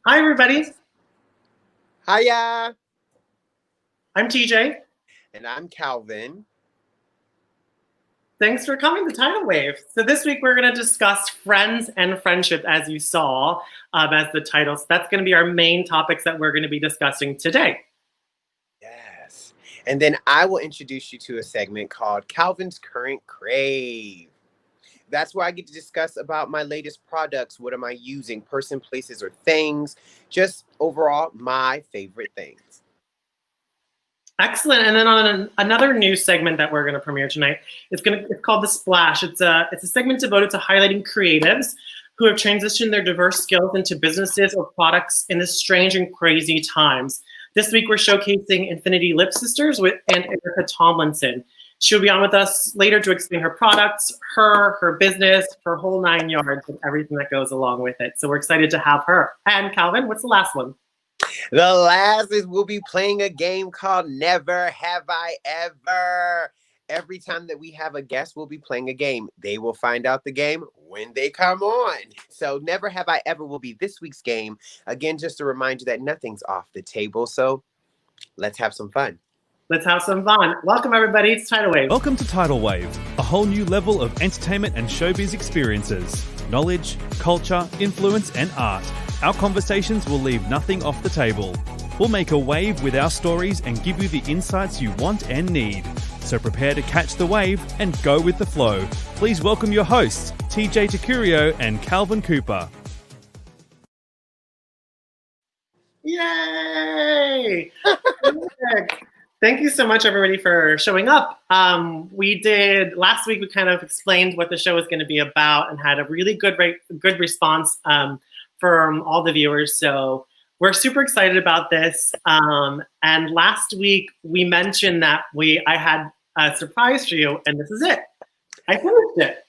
Hi, everybody. Hiya, I'm TJ. and I'm Calvin. Thanks for coming to TidalWave. So this week we're going to discuss friends and friendship, as you saw as the title. So that's going to be our main topics that we're going to be discussing today. Yes. And then I will introduce you to a segment called Calvin's Current Crave. That's where I get to discuss about my latest products. What am I using? Person, places, or things. Just overall, my favorite things. Excellent. And then on another new segment that we're going to premiere tonight, it's called The Splash. It's a segment devoted to highlighting creatives who have transitioned their diverse skills into businesses or products in this strange and crazy times. This week we're showcasing Infinity Lip Sisters and Erica Tomlinson. She'll be on with us later to explain her products, her business, her whole 9 yards, and everything that goes along with it. So we're excited to have her. And Calvin, what's the last one? The last is we'll be playing a game called Never Have I Ever. Every time that we have a guest, we'll be playing a game. They will find out the game when they come on. So Never Have I Ever will be this week's game. Again, just to remind you that nothing's off the table. So let's have some fun. Let's have some fun. Welcome, everybody. It's TidalWave. Welcome to TidalWave, a whole new level of entertainment and showbiz experiences. Knowledge, culture, influence, and art. Our conversations will leave nothing off the table. We'll make a wave with our stories and give you the insights you want and need. So prepare to catch the wave and go with the flow. Please welcome your hosts, TJTekurio and Calvin Cooper. Yay! Thank you so much, everybody, for showing up. We did last week. We kind of explained what the show is going to be about and had a really good response from all the viewers. So we're super excited about this. And last week we mentioned that I had a surprise for you, and this is it. I finished it.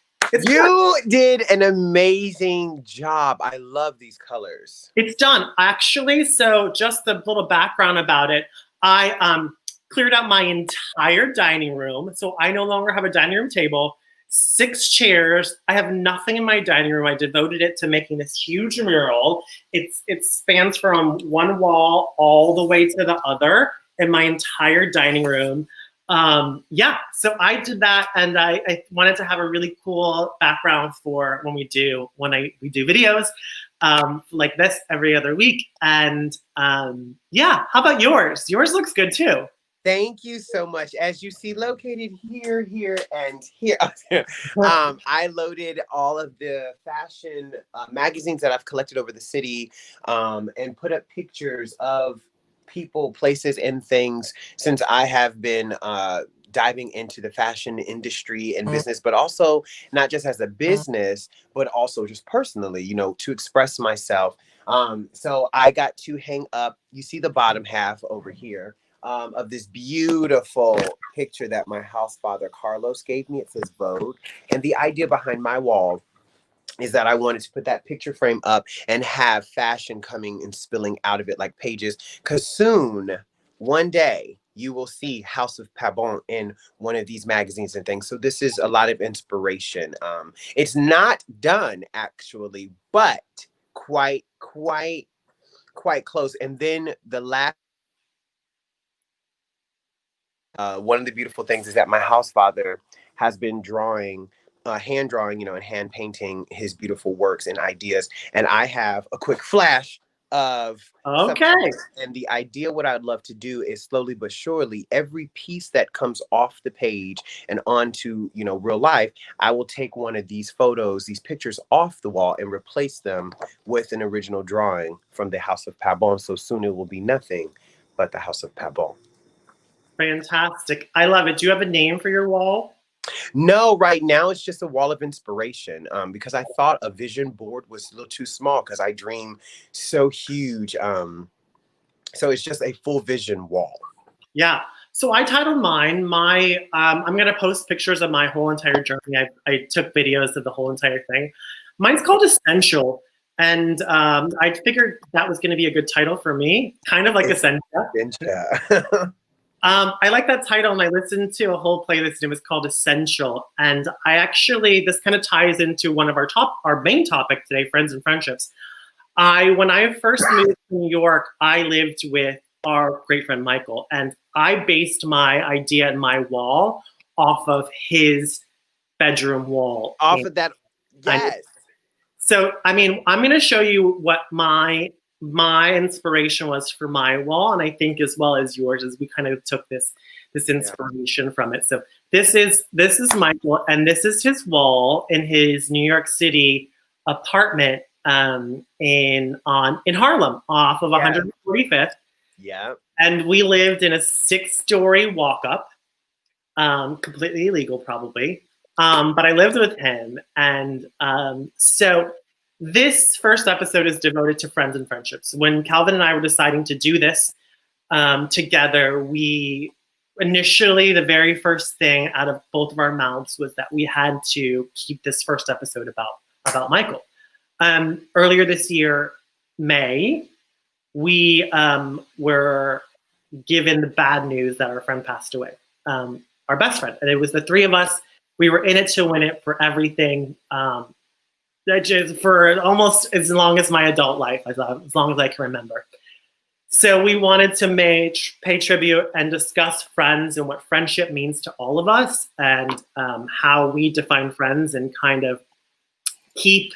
You did an amazing job. I love these colors. It's done, actually. So just the little background about it. I cleared out my entire dining room. So I no longer have a dining room table, 6 chairs. I have nothing in my dining room. I devoted it to making this huge mural. It spans from one wall all the way to the other in my entire dining room. So I did that, and I wanted to have a really cool background for when we do videos like this every other week. And how about yours? Yours looks good too. Thank you so much. As you see, located here, and here, I loaded all of the fashion magazines that I've collected over the city and put up pictures of people, places, and things since I have been diving into the fashion industry and business, but also not just as a business, but also just personally, to express myself. So I got to hang up, you see the bottom half over here. Of this beautiful picture that my house father Carlos gave me. It says Vogue. And the idea behind my wall is that I wanted to put that picture frame up and have fashion coming and spilling out of it like pages. Because soon, one day, you will see House of Pabon in one of these magazines and things. So this is a lot of inspiration. It's not done, actually, but quite close. And then the last one of the beautiful things is that my house father has been hand drawing, and hand painting his beautiful works and ideas. And I have a quick flash of okay. And the idea, what I'd love to do is slowly but surely, every piece that comes off the page and onto, real life, I will take one of these photos, these pictures off the wall and replace them with an original drawing from the House of Pabon. So soon it will be nothing but the House of Pabon. Fantastic. I love it. Do you have a name for your wall? No, right now it's just a wall of inspiration because I thought a vision board was a little too small because I dream so huge. So it's just a full vision wall. Yeah. So I titled mine, I'm going to post pictures of my whole entire journey. I took videos of the whole entire thing. Mine's called Essential. And I figured that was going to be a good title for me, kind of like Essential. I like that title, and I listened to a whole playlist, and it was called Essential. And this kind of ties into one of our main topic today, friends and friendships. When I first moved to New York, I lived with our great friend Michael, and I based my idea and my wall off of his bedroom wall. Off of that, yes. So, I mean, I'm going to show you what my inspiration was for my wall, and I think as well as yours, as we kind of took this inspiration from it. So this is Michael, and this is his wall in his New York City apartment in Harlem, off of 145th. Yeah. And we lived in a 6-story walk-up, completely illegal probably. But I lived with him, and so this first episode is devoted to friends and friendships. When Calvin and I were deciding to do this together, we initially, the very first thing out of both of our mouths was that we had to keep this first episode about Michael. Earlier this year, May, we were given the bad news that our friend passed away, our best friend. And it was the three of us. We were in it to win it for everything, for almost as long as my adult life, as long as I can remember. So we wanted to pay tribute and discuss friends and what friendship means to all of us, and how we define friends, and kind of keep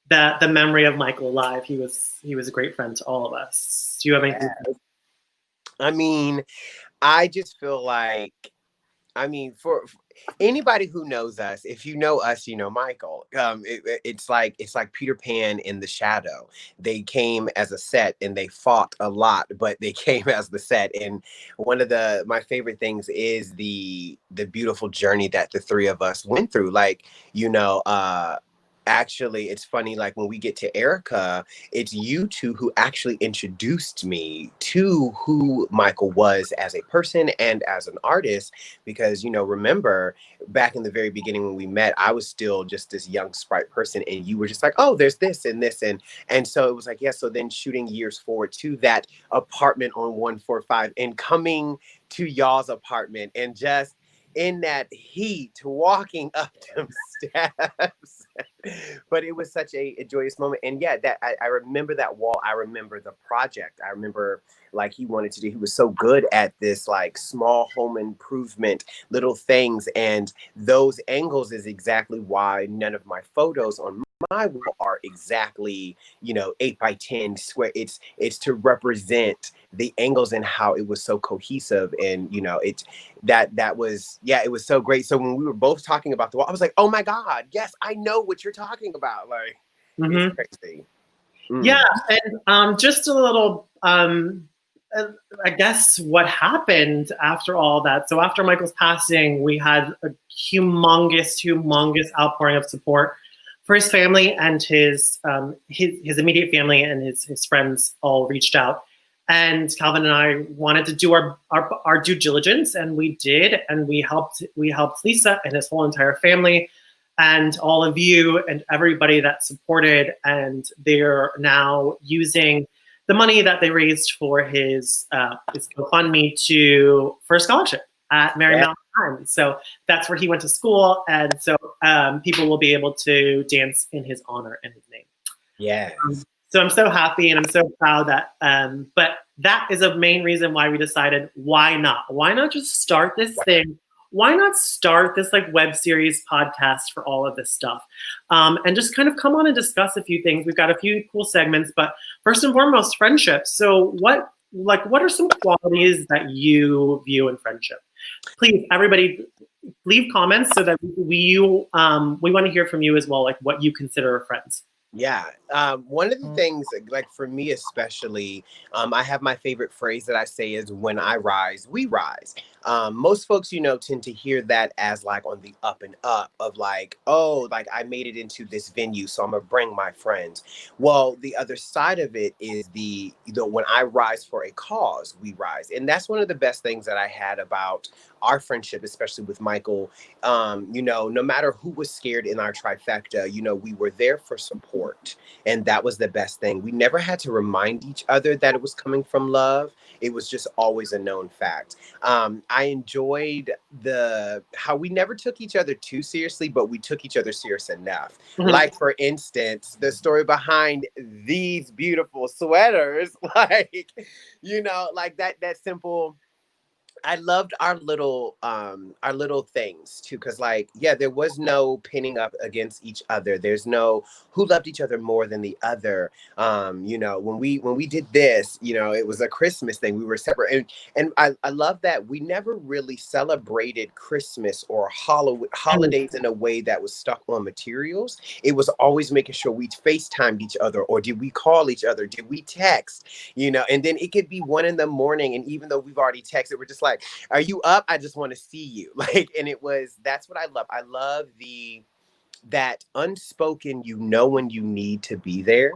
the memory of Michael alive. He was a great friend to all of us. Do you have anything? I mean, I just feel like, for anybody who knows us, if you know us, you know Michael. It's like Peter Pan in The Shadow. They came as a set and they fought a lot, but they came as the set. And one of my favorite things is the beautiful journey that the three of us went through. Like, actually, it's funny, like when we get to Erica, it's you two who actually introduced me to who Michael was as a person and as an artist. Because, remember back in the very beginning when we met, I was still just this young sprite person, and you were just like, oh, there's this and this. And so it was like, yeah, so then shooting years forward to that apartment on 145 and coming to y'all's apartment, and just in that heat, walking up them steps. But it was such a joyous moment. And yeah, that I remember that wall. I remember the project. I remember, like, he was so good at this, like, small home improvement little things. And those angles is exactly why none of my photos on my wall are exactly 8x10 square. It's to represent the angles and how it was so cohesive. And that was, it was so great. So when we were both talking about the wall, I was like, oh my God, yes, I know what you're talking about. Like, it's crazy. Yeah. And just a little I guess what happened after all that. So after Michael's passing, we had a humongous outpouring of support for his family, and his immediate family and his friends all reached out. And Calvin and I wanted to do our due diligence, and we did. And we helped Lisa and his whole entire family, and all of you and everybody that supported. And they're now using the money that they raised for his GoFundMe for a scholarship at Marymount High. So that's where he went to school, and so people will be able to dance in his honor and his name. Yeah. So I'm so happy, and I'm so proud that. But that is a main reason why we decided, why not? Why not just start this thing? Why not start this like web series podcast for all of this stuff, and just kind of come on and discuss a few things. We've got a few cool segments, but first and foremost, friendships. So what are some qualities that you view in friendship? Please, everybody, leave comments so that we want to hear from you as well, like what you consider friends. Yeah. One of the things, like for me especially, I have my favorite phrase that I say is, when I rise, we rise. Most folks, tend to hear that as like on the up and up of like, oh, like I made it into this venue, so I'm gonna bring my friends. Well, the other side of it is when I rise for a cause, we rise. And that's one of the best things that I had about our friendship, especially with Michael. No matter who was scared in our trifecta, we were there for support. And that was the best thing. We never had to remind each other that it was coming from love. It was just always a known fact. I enjoyed how we never took each other too seriously, but we took each other serious enough. Mhm. Like, for instance, the story behind these beautiful sweaters, like, like that simple. I loved our little things too, because, like, yeah, there was no pinning up against each other. There's no who loved each other more than the other. When we did this, it was a Christmas thing. We were separate, and I love that we never really celebrated Christmas or holidays in a way that was stuck on materials. It was always making sure we FaceTimed each other, or did we call each other? Did we text? And then it could be 1 a.m, and even though we've already texted, we're just like, are you up? I just want to see you. Like, and that's what I love. I love that unspoken, when you need to be there.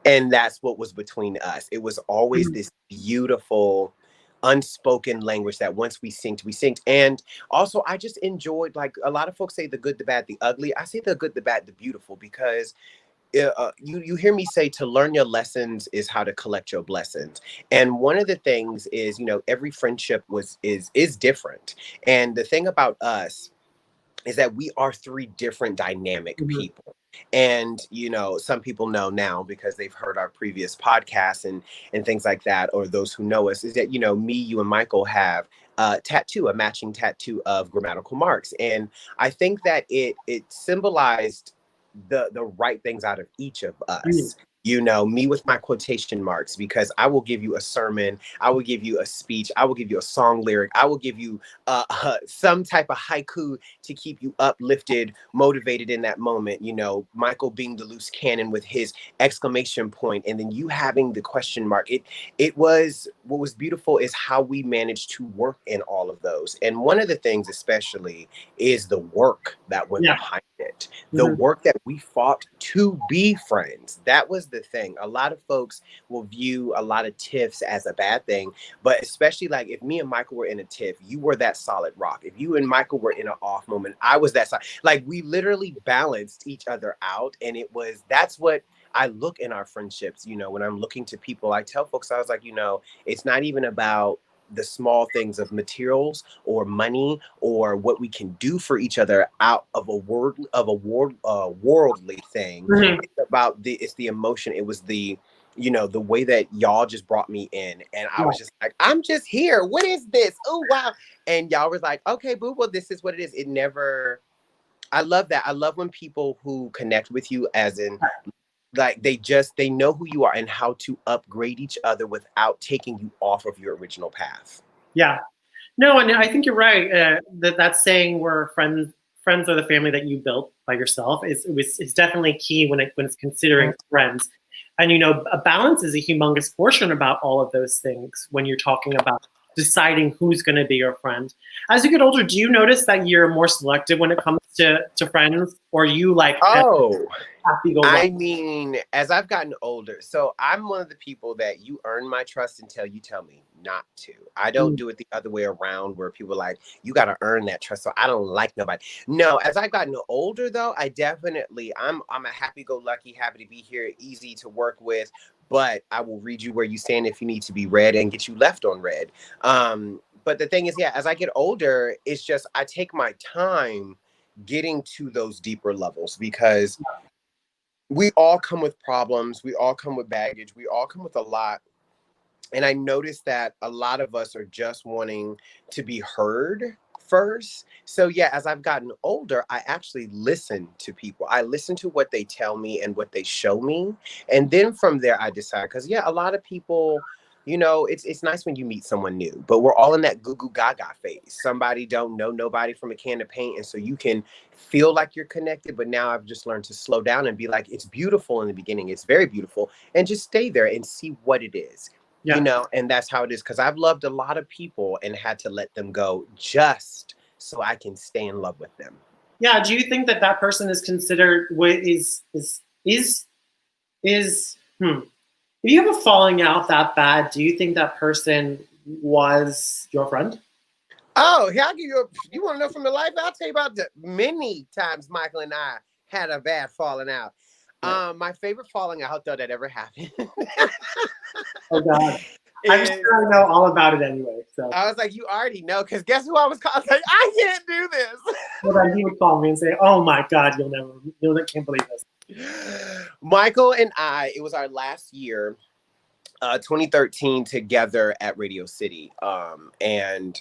And that's what was between us. It was always this beautiful unspoken language that once we synced. And also, I just enjoyed, like, a lot of folks say the good, the bad, the ugly. I say the good, the bad, the beautiful, because you hear me say to learn your lessons is how to collect your blessings. And one of the things is, every friendship is different. And the thing about us is that we are 3 different dynamic people. And, some people know now because they've heard our previous podcasts and things like that, or those who know us, is that, me, you, and Michael have a matching tattoo of grammatical marks. And I think that it symbolized the right things out of each of us. Me with my quotation marks, because I will give you a sermon, I will give you a speech, I will give you a song lyric, I will give you some type of haiku to keep you uplifted, motivated in that moment. Michael being the loose cannon with his exclamation point, and then you having the question mark. It was, what was beautiful is how we managed to work in all of those. And one of the things especially is the work that went behind it, the work that we fought to be friends. That was the thing. A lot of folks will view a lot of tiffs as a bad thing, but especially, like, if me and Michael were in a tiff, you were that solid rock. If you and Michael were in an off moment, I was that side. Like, we literally balanced each other out. And that's what I look in our friendships. When I'm looking to people, I tell folks, I was like, it's not even about the small things of materials or money or what we can do for each other out of a worldly thing. It's the emotion. It was the way that y'all just brought me in, and I was just like, I'm just here. What is this? Oh, wow. And y'all was like, okay, boo, well, this is what it is. I love that. I love when people who connect with you, as in, like, they know who you are and how to upgrade each other without taking you off of your original path. Yeah. No, and I think you're right. That saying, "We're friends are the family that you built by yourself," is definitely key when it's considering friends. And a balance is a humongous portion about all of those things when you're talking about deciding who's going to be your friend. As you get older, do you notice that you're more selective when it comes to friends, or you like? I mean, as I've gotten older, so I'm one of the people that you earn my trust until you tell me not to. I don't do it the other way around, where people are like, you got to earn that trust. So I don't like nobody. No, as I've gotten older, though, I'm a happy-go-lucky, happy to be here, easy to work with. But I will read you where you stand if you need to be read, and get you left on read. But the thing is, as I get older, it's just I take my time getting to those deeper levels, because we all come with problems. We all come with baggage. We all come with a lot. And I noticed that a lot of us are just wanting to be heard first. So as I've gotten older, I actually listen to people. I listen to what they tell me and what they show me. And then from there, I decide, because a lot of people, it's nice when you meet someone new, but we're all in that goo goo gaga phase. Somebody don't know nobody from a can of paint. And so you can feel like you're connected, but now I've just learned to slow down and be like, it's beautiful in the beginning. It's very beautiful. And just stay there and see what it is. And that's how it is. Because I've loved a lot of people and had to let them go just so I can stay in love with them. Yeah. Do you think that person is considered if you have a falling out that bad, do you think that person was your friend? Oh, here, I'll give you you want to know from the life? I'll tell you about the many times Michael and I had a bad falling out. My favorite falling out, though, that ever happened. Oh, God. I'm sure I know all about it anyway. So I was like, you already know, because guess who I was calling? I was like, I can't do this. well, then he would call me and say, "Oh my God, you'll can't believe this." Michael and I, it was our last year, 2013, together at Radio City, and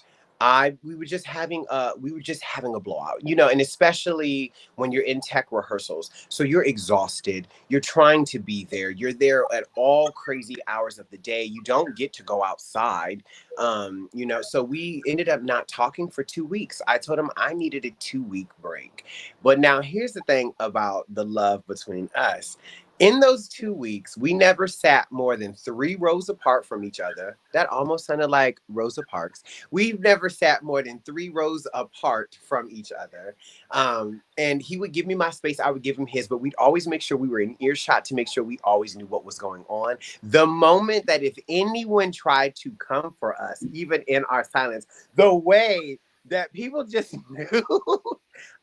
we were just having a blowout, and especially when you're in tech rehearsals, so you're exhausted, you're trying to be there, you're there at all crazy hours of the day, you don't get to go outside, so we ended up not talking for 2 weeks. I told him I needed a 2-week break. But now here's the thing about the love between us. In those 2 weeks, we never sat more than 3 rows apart from each other. That almost sounded like Rosa Parks. We've never sat more than 3 rows apart from each other. And he would give me my space, I would give him his, but we'd always make sure we were in earshot to make sure we always knew what was going on. The moment that if anyone tried to come for us, even in our silence, the way that people just knew,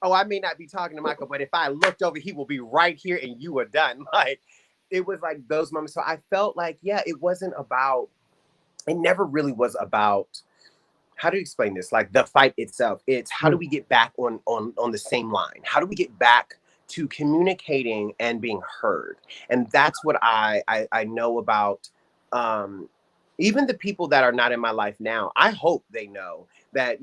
oh, I may not be talking to Michael, but if I looked over, he will be right here and you are done. Like, it was like those moments. So I felt like, yeah, it never really was about, how do you explain this? Like the fight itself. It's how do we get back on the same line? How do we get back to communicating and being heard? And that's what I know about, even the people that are not in my life now. I hope they know that,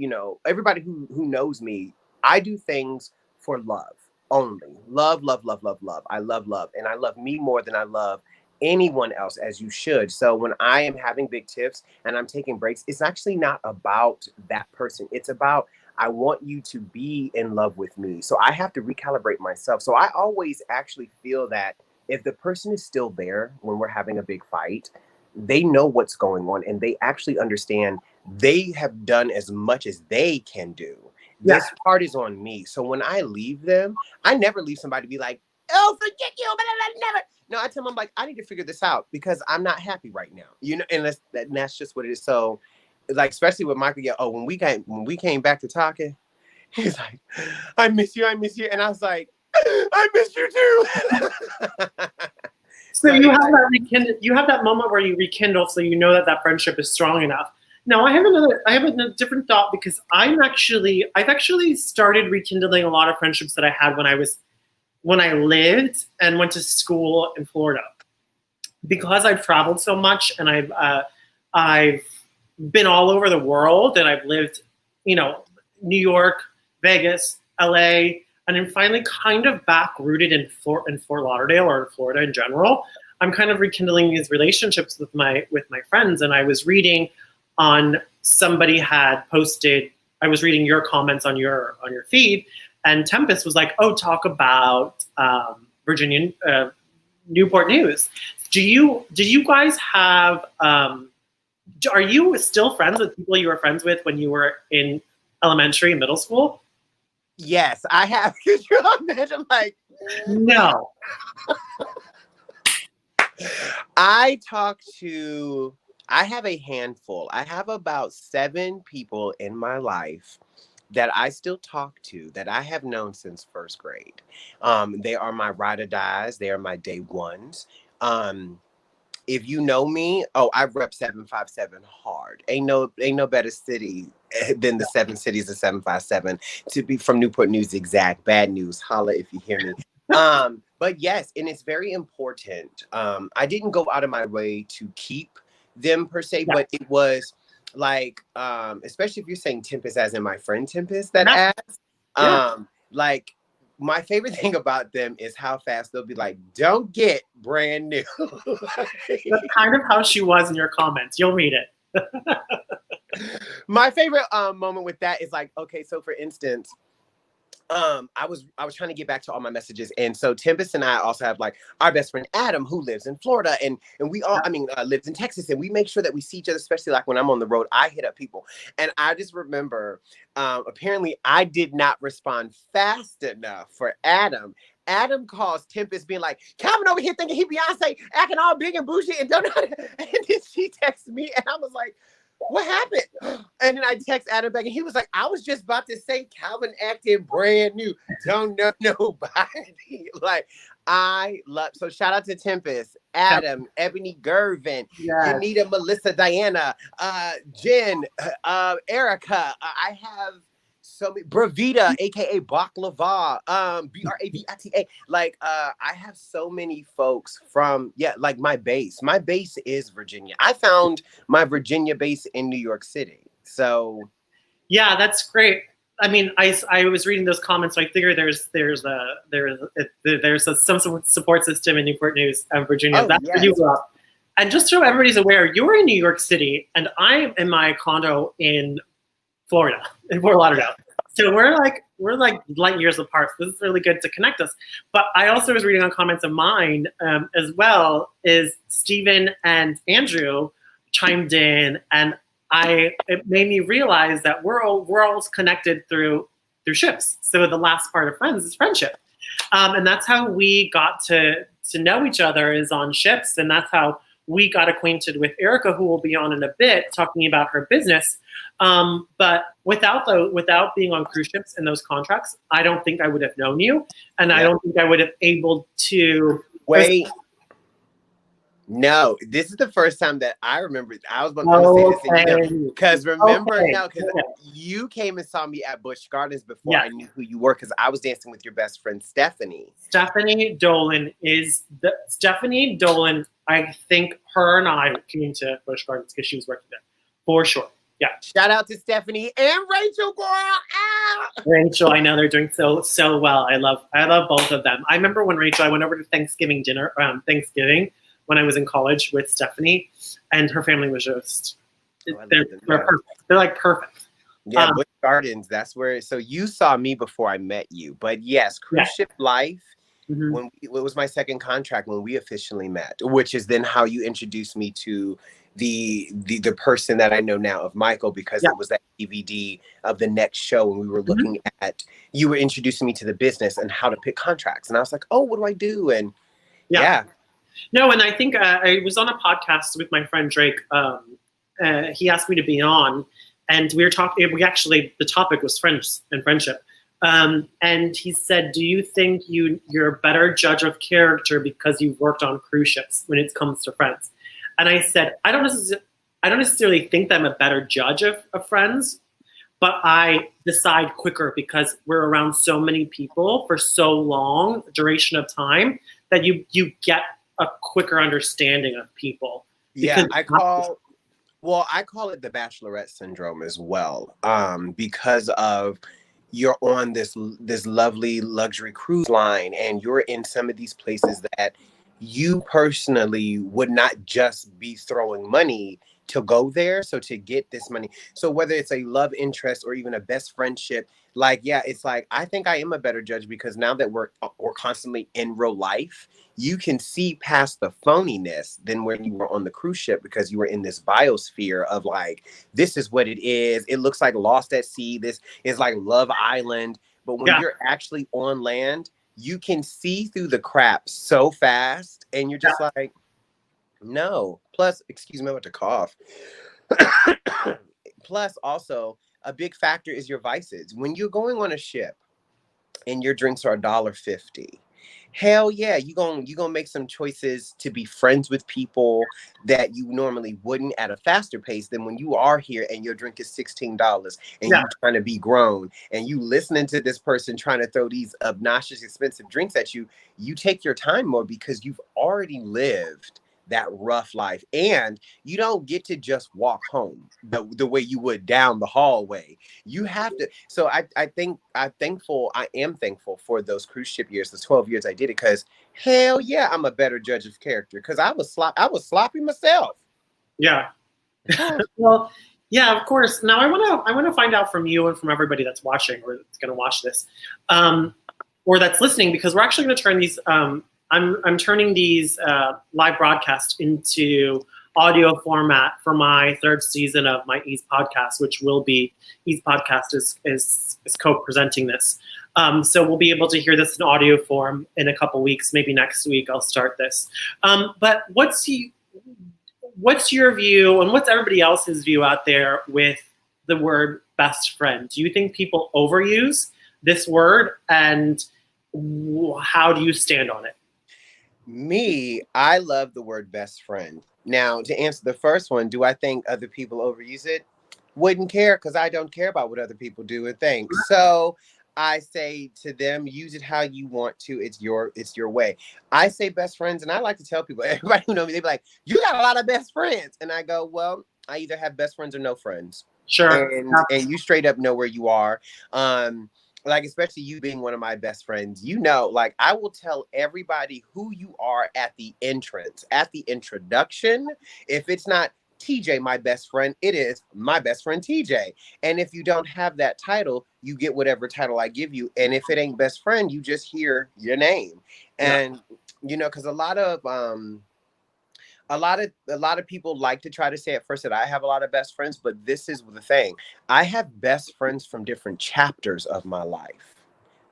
everybody who knows me, I do things for love only. Love, love, love, love, love. I love love. And I love me more than I love anyone else, as you should. So when I am having big tips and I'm taking breaks, it's actually not about that person. It's about, I want you to be in love with me. So I have to recalibrate myself. So I always actually feel that if the person is still there when we're having a big fight, they know what's going on and they actually understand they have done as much as they can do. This part is on me. So when I leave them, I never leave somebody to be like, oh, forget you, but I never. No, I tell them, I'm like, I need to figure this out because I'm not happy right now. And that's just what it is. So, like, especially with Michael, when we came back to talking, he's like, I miss you. And I was like, I miss you too. So you have that moment where you rekindle, so you know that friendship is strong enough. Now I have a different thought, because I've actually started rekindling a lot of friendships that I had when I lived and went to school in Florida, because I've traveled so much and I've been all over the world, and I've lived, New York, Vegas, LA, and I'm finally kind of back rooted in Fort Lauderdale, or in Florida in general. I'm kind of rekindling these relationships with my friends. And I was reading somebody had posted, I was reading your comments on your feed, and Tempest was like, oh, talk about Virginia, Newport News. Did you guys have, are you still friends with people you were friends with when you were in elementary and middle school? Yes, I have. Could you imagine, like, no. I have a handful. I have about 7 people in my life that I still talk to, that I have known since first grade. They are my ride or dies. They are my day ones. If you know me, I rep 757 hard. Ain't no better city than the 7 cities of 757. To be from Newport News, exact. Bad news. Holla if you hear me. But yes, and it's very important. I didn't go out of my way to keep them per se, but it was like, especially if you're saying Tempest, as in my friend Tempest that asked, like, my favorite thing about them is how fast they'll be like, don't get brand new. That's kind of how she was in your comments. You'll read it. My favorite moment with that is like, okay, so for instance, I was trying to get back to all my messages, and so Tempest and I also have like our best friend Adam, who lives in Florida, and we all, lives in Texas, and we make sure that we see each other, especially like when I'm on the road. I hit up people, and I just remember, apparently I did not respond fast enough for Adam. Adam calls Tempest, being like, Calvin over here thinking he Beyonce, acting all big and bougie, and don't know. And then she texted me, and I was like, what happened? And then I text Adam back, and he was like, I was just about to say Calvin acting brand new. Don't know nobody. Like, I love, so shout out to Tempest, Adam, Ebony Gervin, Yes. Yanita, Melissa, Diana, Jen, Erica. I have so many, Bravita, aka Baklava, Bravita. Like, I have so many folks from, like my base. My base is Virginia. I found my Virginia base in New York City. So yeah, that's great. I mean, I was reading those comments, so I figure there's some support system in Newport News, Virginia. Oh, That's where you grew up. And just so everybody's aware, you're in New York City, and I'm in my condo in Florida, in Fort Lauderdale. So we're like light years apart. So this is really good to connect us. But I also was reading on comments of mine as well. Is Stephen and Andrew chimed in, and it made me realize that we're all connected through ships. So the last part of Friends is friendship, and that's how we got to know each other, is on ships, and that's how we got acquainted with Erica, who will be on in a bit, talking about her business. But without being on cruise ships and those contracts, I don't think I would have known you, and I don't think I would have able to wait. No, this is the first time that I remember. I was going to say this because remember now, because you came and saw me at Busch Gardens before I knew who you were, because I was dancing with your best friend Stephanie. Stephanie Dolan. I think her and I came to Busch Gardens because she was working there, for sure. Yeah. Shout out to Stephanie and Rachel, girl. Ah! Rachel, I know they're doing so well. I love both of them. I remember when I went over to Thanksgiving dinner, when I was in college with Stephanie, and her family was just, they're perfect. They're like perfect. Yeah, Busch Gardens, that's where, so you saw me before I met you. But yes, cruise ship life, it was my second contract when we officially met, which is then how you introduced me to the person that I know now of Michael, because it was that DVD of the next show when we were looking at, you were introducing me to the business and how to pick contracts. And I was like, oh, what do I do? And No, and I think I was on a podcast with my friend Drake. He asked me to be on, and we were talking. The topic was friends and friendship. And he said, "Do you think you're a better judge of character because you've worked on cruise ships when it comes to friends?" And I said, "I don't necessarily think that I'm a better judge of friends, but I decide quicker because we're around so many people for so long duration of time that you get a quicker understanding of people." Yeah, I call it the Bachelorette syndrome as well, because of you're on this lovely luxury cruise line, and you're in some of these places that you personally would not just be throwing money to go there. So to get this money, so whether it's a love interest or even a best friendship, it's like, I think I am a better judge because now that we're constantly in real life, you can see past the phoniness than when you were on the cruise ship, because you were in this biosphere of like, this is what it is. It looks like Lost at Sea. This is like Love Island. But when you're actually on land, you can see through the crap so fast, and you're just like, no. Plus, excuse me, I'm about to cough. Plus, also, a big factor is your vices. When you're going on a ship and your drinks are $1.50, hell yeah, you're gonna make some choices to be friends with people that you normally wouldn't at a faster pace than when you are here and your drink is $16 and you're trying to be grown and you listening to this person trying to throw these obnoxious, expensive drinks at you. You take your time more because you've already lived that rough life, and you don't get to just walk home the way you would down the hallway. You have to. So I am thankful for those cruise ship years, the 12 years I did it, because hell yeah, I'm a better judge of character, because I was sloppy myself. Yeah. Well, yeah, of course. Now I want to find out from you and from everybody that's watching or that's going to watch this, or that's listening, because we're actually going to turn these. I'm turning these live broadcasts into audio format for my third season of my Ease podcast, which will be Ease podcast is co-presenting this. So we'll be able to hear this in audio form in a couple weeks, maybe next week I'll start this. But what's your view, and what's everybody else's view out there with the word best friend? Do you think people overuse this word, and how do you stand on it? Me, I love the word best friend. Now, to answer the first one, do I think other people overuse it? Wouldn't care, because I don't care about what other people do and think. So I say to them, use it how you want to. It's your way. I say best friends, and I like to tell people, everybody who know me, they be like, you got a lot of best friends. And I go, well, I either have best friends or no friends. Sure. And you straight up know where you are. Like, especially you being one of my best friends, you know, like, I will tell everybody who you are at the entrance, at the introduction. If it's not TJ, my best friend, it is my best friend TJ. And if you don't have that title, you get whatever title I give you. And if it ain't best friend, you just hear your name. And you know, because a lot of people like to try to say at first that I have a lot of best friends, but this is the thing. I have best friends from different chapters of my life.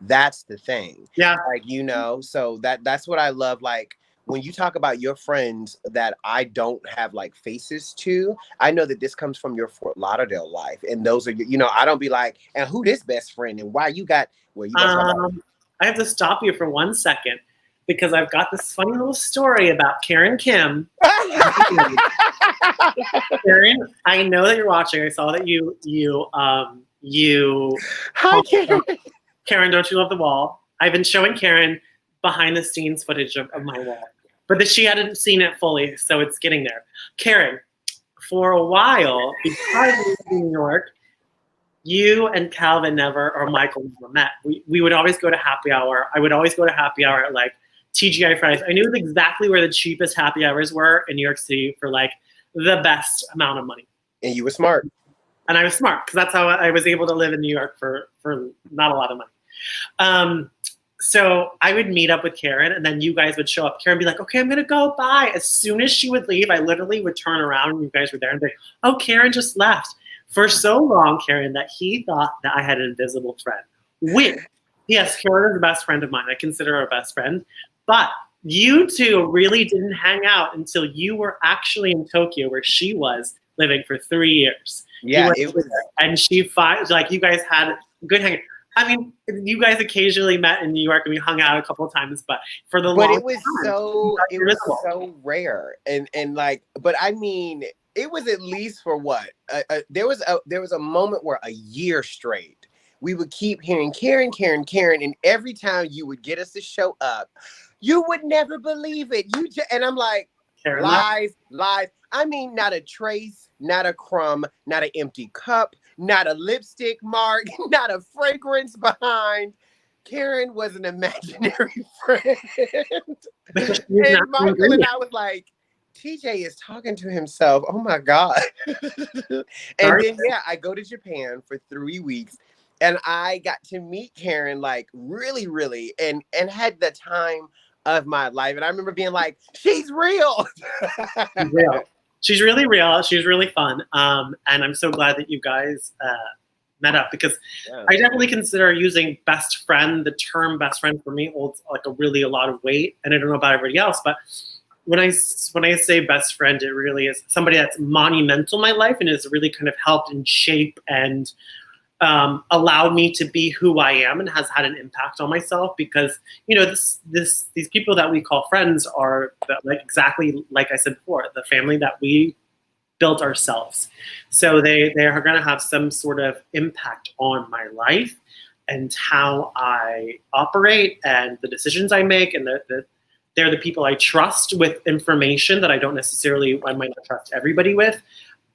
That's the thing. Yeah. Like, you know, so that's what I love. Like, when you talk about your friends that I don't have like faces to, I know that this comes from your Fort Lauderdale life. And those are, you know, I don't be like, and who this best friend and why you got, well, you I have to stop you for 1 second because I've got this funny little story about Karen Kim. Karen, I know that you're watching. I saw that you Hi, Karen. Karen, don't you love the wall? I've been showing Karen behind the scenes footage of my wall, but that she hadn't seen it fully, so it's getting there. Karen, for a while, because we were in New York, you and Calvin or Michael never met. We would always go to happy hour. I would always go to happy hour at like TGI Fridays. I knew exactly where the cheapest happy hours were in New York City for like the best amount of money. And you were smart. And I was smart because that's how I was able to live in New York for not a lot of money. So I would meet up with Karen, and then you guys would show up. Karen would be like, okay, I'm going to go, bye. As soon as she would leave, I literally would turn around, and you guys were there, and be like, oh, Karen just left. For so long, Karen, that he thought that I had an invisible friend. Yes, Karen is the best friend of mine. I consider her a best friend. But you two really didn't hang out until you were actually in Tokyo, where she was living for 3 years. Yeah, it was. And like, you guys had good hanging. I mean, you guys occasionally met in New York and we hung out a couple of times, but for the but long it was time, so rare, and like, but I mean, it was at least for what there was a moment where a year straight we would keep hearing Karen, and every time you would get us to show up, you would never believe it. And I'm like, Karen, lies. I mean, not a trace, not a crumb, not an empty cup, not a lipstick mark, not a fragrance behind. Karen was an imaginary friend. And Michael and I was like, TJ is talking to himself. Oh my God. And then, I go to Japan for 3 weeks, and I got to meet Karen, like, really, really, and had the time of my life. And I remember being like, she's real. She's real. She's really real. She's really fun. And I'm so glad that you guys met up, because I definitely consider using best friend. The term best friend for me holds like a lot of weight. And I don't know about everybody else, but when I say best friend, it really is somebody that's monumental in my life and has really kind of helped and shape and allowed me to be who I am, and has had an impact on myself, because, you know, these people that we call friends are exactly like I said before, the family that we built ourselves. So they are going to have some sort of impact on my life and how I operate and the decisions I make, and they're the people I trust with information that I might not trust everybody with,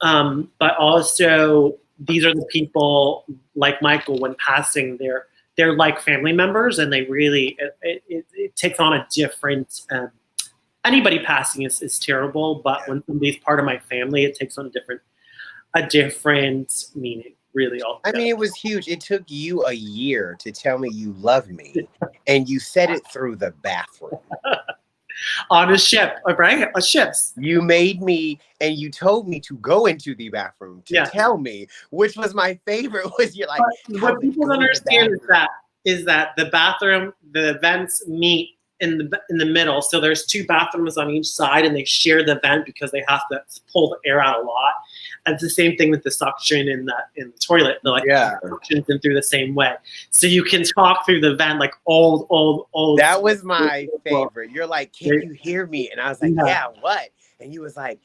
but also these are the people like Michael, when passing, they're like family members, and they really, it takes on a different, anybody passing is terrible, but when somebody's part of my family, it takes on a different meaning, really. I mean, it was huge. It took you a year to tell me you love me, and you said it through the bathroom. On a ship, right? A ship's. You made me, and you told me to go into the bathroom to tell me, which was my favorite. Was you're like, what people don't understand is that the bathroom, the vents meet in the middle. So there's 2 bathrooms on each side, and they share the vent because they have to pull the air out a lot. And it's the same thing with the suction in the toilet. They're like suctions in through the same way, so you can talk through the vent like old. That was my favorite. You're like, can you hear me? And I was like, yeah, what? And you was like,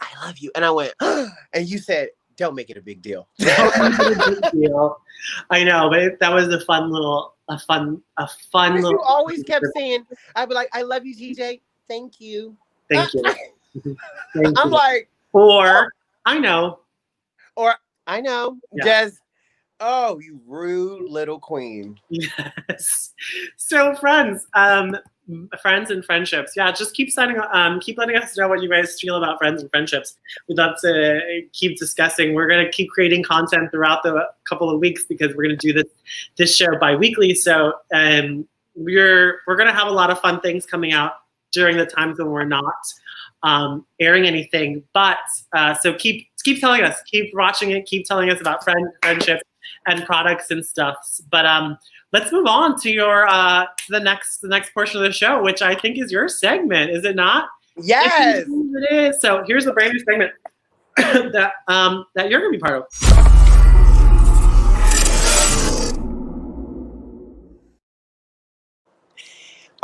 I love you. And I went, and you said, don't make it a big deal. I know, but that was a fun little. You always kept saying, I'd be like, I love you, TJ. Thank you. Thank you. I'm like, I know. Or I know. Yeah. Just, oh, you rude little queen. Yes. So friends and friendships. Yeah, just keep letting us know what you guys feel about friends and friendships. We'd love to keep discussing. We're gonna keep creating content throughout the couple of weeks because we're gonna do this show bi-weekly. So we're gonna have a lot of fun things coming out during the times when we're not airing anything. But so keep telling us, keep watching it, keep telling us about friendships and products and stuff. But let's move on to your the next portion of the show, which I think is your segment, is it not? Yes, it is. So here's the brand new segment that you're gonna be part of.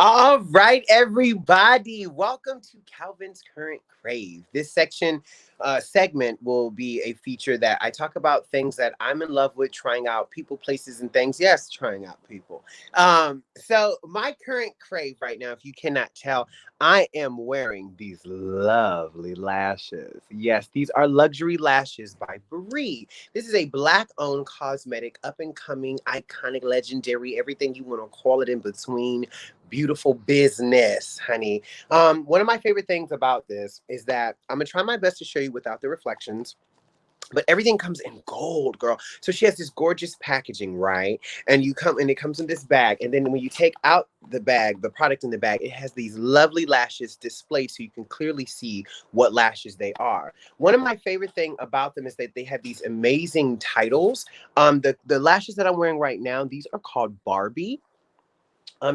All right, everybody. Welcome to Calvin's Current Crave. This segment will be a feature that I talk about things that I'm in love with, trying out people, places, and things. Yes, trying out people. So my current crave right now, if you cannot tell, I am wearing these lovely lashes. Yes, these are luxury lashes by Brie. This is a Black-owned cosmetic, up-and-coming, iconic, legendary, everything you want to call it in between. Beautiful business, honey. One of my favorite things about this is that I'm gonna try my best to show you without the reflections, but everything comes in gold, girl. So she has this gorgeous packaging, right? And it comes in this bag. And then when you take out the bag, the product in the bag, it has these lovely lashes displayed so you can clearly see what lashes they are. One of my favorite thing about them is that they have these amazing titles. The lashes that I'm wearing right now, these are called Barbie.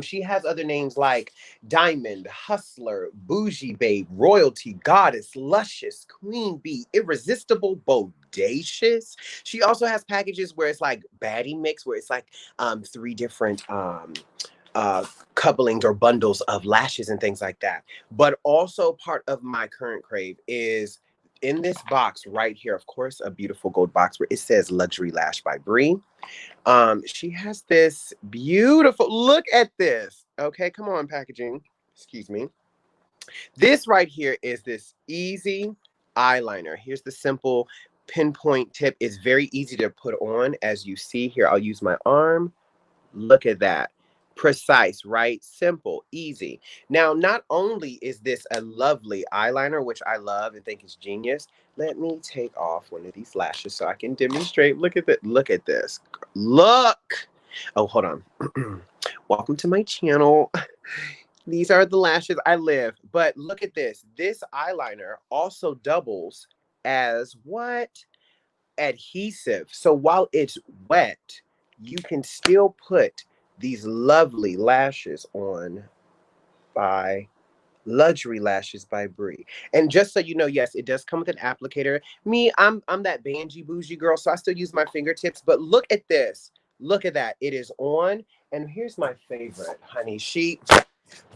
She has other names like Diamond, Hustler, Bougie Babe, Royalty, Goddess, Luscious, Queen Bee, Irresistible, Bodacious. She also has packages where it's like Baddie Mix, where it's like 3 different couplings or bundles of lashes and things like that. But also part of my current crave is in this box right here, of course, a beautiful gold box where it says Luxury Lash by Brie. She has this beautiful, look at this. Okay, come on, packaging. Excuse me. This right here is this easy eyeliner. Here's the simple pinpoint tip. It's very easy to put on, as you see here. I'll use my arm. Look at that. Precise, right? Simple, easy. Now, not only is this a lovely eyeliner, which I love and think is genius, let me take off one of these lashes so I can demonstrate. Look at that. Look at this. Look. Oh, hold on. Welcome to my channel. These are the lashes I live. But look at this. This eyeliner also doubles as what? Adhesive. So while it's wet, you can still put these lovely lashes on by Luxury Lashes by Brie. And just so you know, yes, it does come with an applicator. Me, I'm that bangy bougie girl, so I still use my fingertips. But look at this. Look at that. It is on. And here's my favorite, honey. She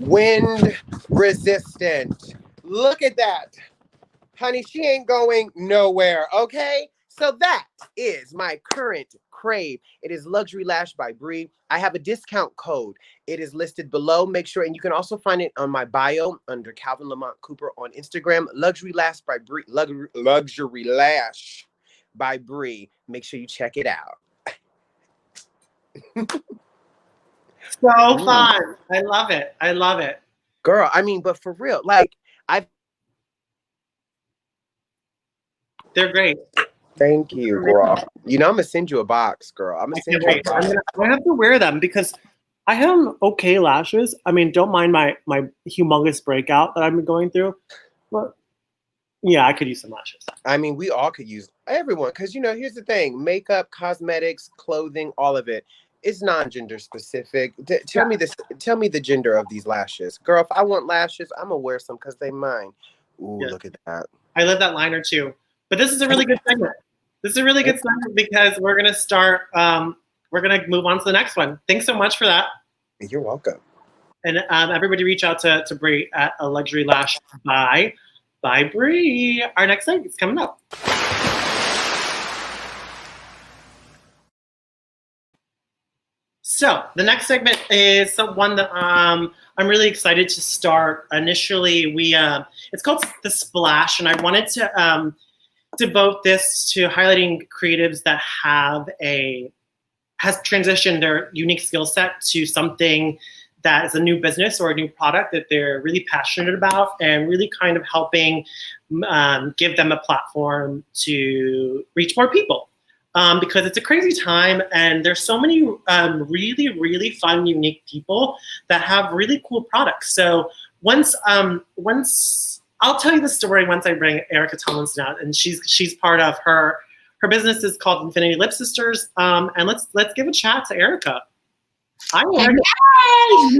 wind resistant. Look at that. Honey, she ain't going nowhere, okay? So that is my current crave. It is Luxury Lash by Brie. I have a discount code. It is listed below. Make sure, and you can also find it on my bio under Calvin Cooper on Instagram. Luxury Lash by Brie. Luxury Lash by Brie. Make sure you check it out. So fun. I love it. I love it. Girl, I mean, but for real, like, they're great. Thank you, girl. You know, I'm gonna send you a box, girl. I'm gonna send you a box. I have to wear them because I have okay lashes. I mean, don't mind my humongous breakout that I've been going through, but yeah, I could use some lashes. I mean, we all could use everyone because, you know, here's the thing: makeup, cosmetics, clothing, all of it. It's non-gender specific. Tell me this. Tell me the gender of these lashes, girl. If I want lashes, I'm gonna wear some because they mine. Ooh, look at that. I love that line or two. But this is a really good segment. This is a really good segment because we're gonna start. We're gonna move on to the next one. Thanks so much for that. You're welcome. And everybody, reach out to Bree at A Luxury Lash by Bree. Our next thing is coming up. So the next segment is one that I'm really excited to start. Initially, it's called The Splash, and I wanted to devote this to highlighting creatives that has transitioned their unique skill set to something that is a new business or a new product that they're really passionate about, and really kind of helping give them a platform to reach more people. Because it's a crazy time, and there's so many really, really fun, unique people that have really cool products. So once I'll tell you the story once I bring Erica Tomlinson out, and she's part of her business is called Infinity Lip Sisters. And let's give a chat to Erica. Hi, Erica. Hey.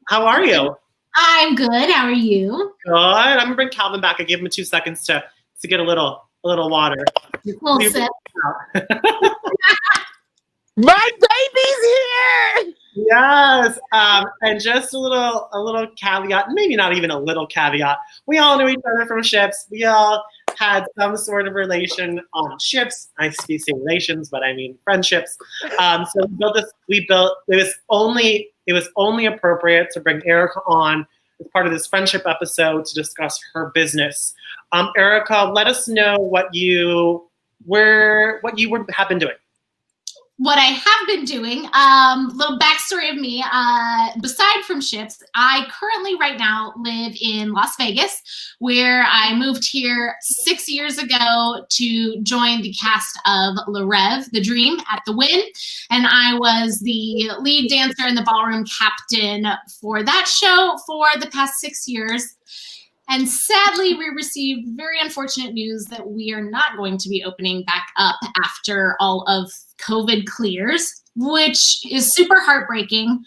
How are you? I'm good. How are you? Good. I'm gonna bring Calvin back. I gave him 2 seconds to get a little water. Well said. My baby's here. Yes, and just a little caveat, maybe not even a little caveat. We all knew each other from ships. We all had some sort of relation on ships. I speak relations, but I mean friendships. So we built this. It was only appropriate to bring Erica on as part of this friendship episode to discuss her business. Erica, let us know what you have been doing. What I have been doing, little backstory of me, beside from ships, I currently right now live in Las Vegas, where I moved here 6 years ago to join the cast of Le Rêve, The Dream at the Wynn. And I was the lead dancer and the ballroom captain for that show for the past 6 years. And sadly, we received very unfortunate news that we are not going to be opening back up after all of COVID clears, which is super heartbreaking.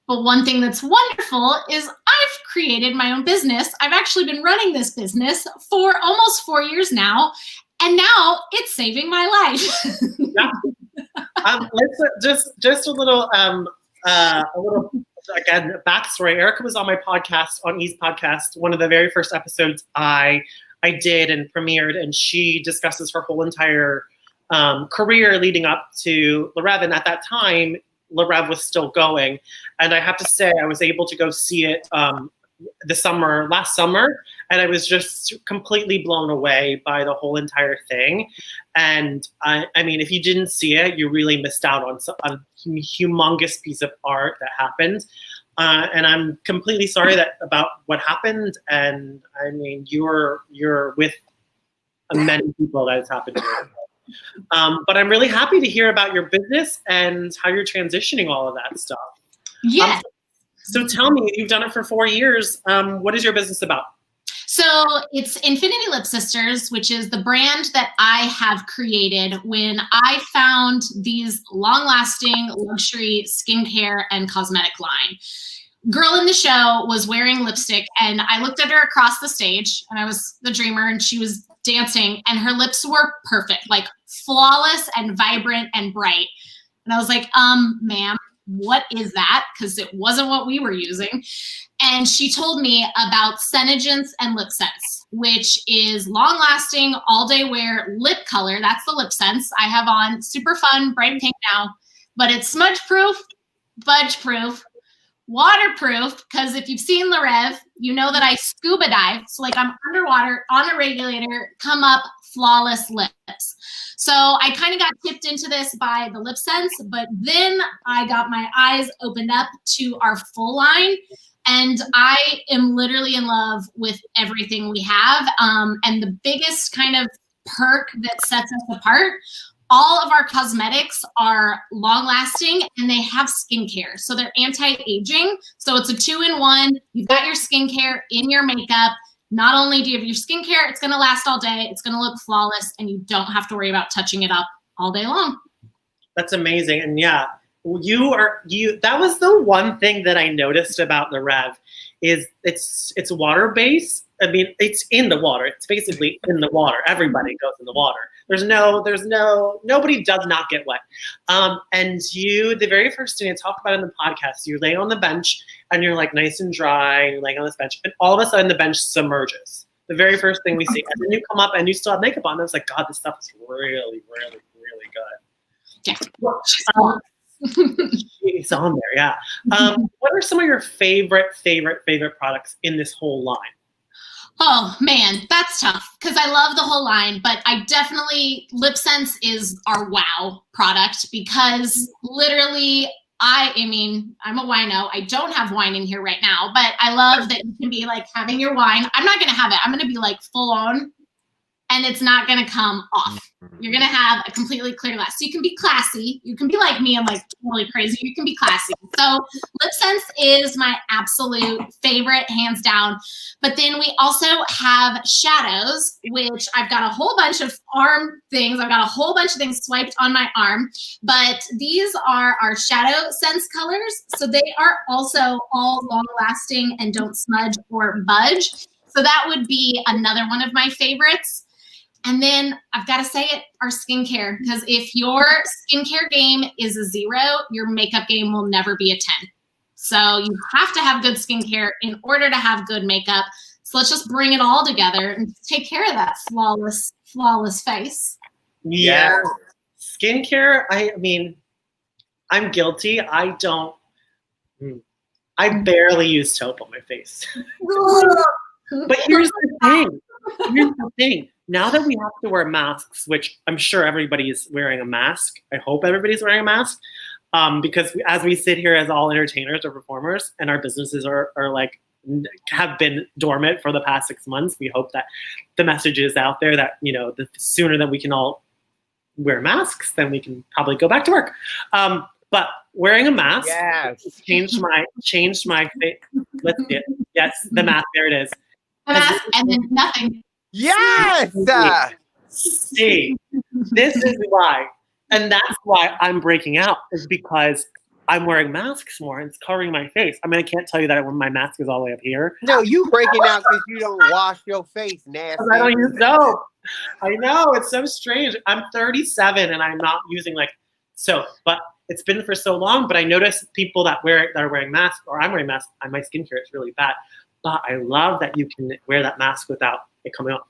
But one thing that's wonderful is I've created my own business. I've actually been running this business for almost 4 years now, and now it's saving my life. Yeah. Let's just a little again, backstory. Erica was on my podcast, on E's podcast, one of the very first episodes I did and premiered, and she discusses her whole entire career leading up to Le Rêve. And at that time, Le Rêve was still going. And I have to say, I was able to go see it last summer, and I was just completely blown away by the whole entire thing. And I mean, if you didn't see it, you really missed out on a humongous piece of art that happened. And I'm completely sorry about what happened. And I mean, you're with many people that has happened to. But I'm really happy to hear about your business and how you're transitioning all of that stuff. Yes. So tell me, you've done it for 4 years. What is your business about? So it's Infinity Lip Sisters, which is the brand that I have created when I found these long-lasting luxury skincare and cosmetic line. Girl in the show was wearing lipstick, and I looked at her across the stage, and I was the dreamer, and she was dancing, and her lips were perfect, like flawless and vibrant and bright. And I was like, ma'am, what is that? Because it wasn't what we were using. And she told me about Senegence and Lip Sense, which is long-lasting, all-day wear lip color. That's the Lip Sense I have on. Super fun, bright pink now. But it's smudge-proof, budge-proof, waterproof, because if you've seen Le Rêve, you know that I scuba dive. So like I'm underwater on a regulator, come up, flawless lips. So I kind of got tipped into this by the Lip Sense, but then I got my eyes opened up to our full line. And I am literally in love with everything we have. And the biggest kind of perk that sets us apart, all of our cosmetics are long-lasting and they have skincare. So they're anti-aging. So it's a 2-in-1. You've got your skincare in your makeup. Not only do you have your skincare, it's going to last all day. It's going to look flawless, and you don't have to worry about touching it up all day long. That's amazing. And yeah, that was the one thing that I noticed about the Rev is it's water based. I mean, it's in the water. It's basically in the water. Everybody goes in the water. Nobody does not get wet. And the very first thing I talked about in the podcast, you lay on the bench and you're like nice and dry, you're laying on this bench, and all of a sudden the bench submerges. The very first thing we see. And then you come up and you still have makeup on. And I was like, God, this stuff is really, really, really good. Yeah. It's on there, yeah. What are some of your favorite products in this whole line? Oh man, that's tough because I love the whole line, but I definitely, Lip Sense is our wow product because literally, I mean, I'm a wino. I don't have wine in here right now, but I love that you can be like having your wine. I'm not going to have it. I'm going to be like full on and it's not going to come off. You're going to have a completely clear glass. So you can be classy. You can be like me. I'm like totally crazy. You can be classy. So Lip Sense is my absolute favorite, hands down. But then we also have shadows, which I've got a whole bunch of arm things. I've got a whole bunch of things swiped on my arm. But these are our Shadow Sense colors. So they are also all long lasting and don't smudge or budge. So that would be another one of my favorites. And then I've got to say it, our skincare, because if your skincare game is a 0, your makeup game will never be a 10. So you have to have good skincare in order to have good makeup. So let's just bring it all together and take care of that flawless face. Yeah. Skincare, I mean, I'm guilty. I barely use soap on my face. But here's the thing. Now that we have to wear masks, which I'm sure everybody is wearing a mask. I hope everybody's wearing a mask. Because as we sit here as all entertainers or performers and our businesses are like, have been dormant for the past 6 months, we hope that the message is out there that, you know, the sooner that we can all wear masks, then we can probably go back to work. But wearing a mask changed my face. Let's see it. Yes, the mask, there it is. The mask and then nothing. Yes! See, this is why. And that's why I'm breaking out, is because I'm wearing masks more and it's covering my face. I mean, I can't tell you that when my mask is all the way up here. No, you breaking out because you don't wash your face, nasty. I don't use soap. I know, it's so strange. I'm 37 and I'm not using like soap, but it's been for so long. But I notice people that are wearing masks, or I'm wearing masks, my skincare is really bad. But I love that you can wear that mask without it coming off.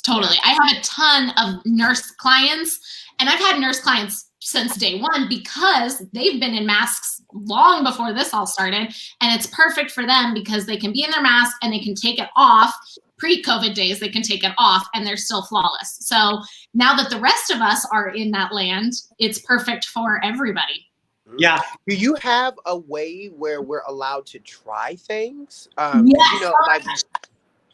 Totally. I have a ton of nurse clients, and I've had nurse clients since day one because they've been in masks long before this all started. And it's perfect for them because they can be in their mask and they can take it off. Pre-COVID days, they can take it off and they're still flawless. So now that the rest of us are in that land, it's perfect for everybody. Yeah. Do you have a way where we're allowed to try things? Yes. You know, like,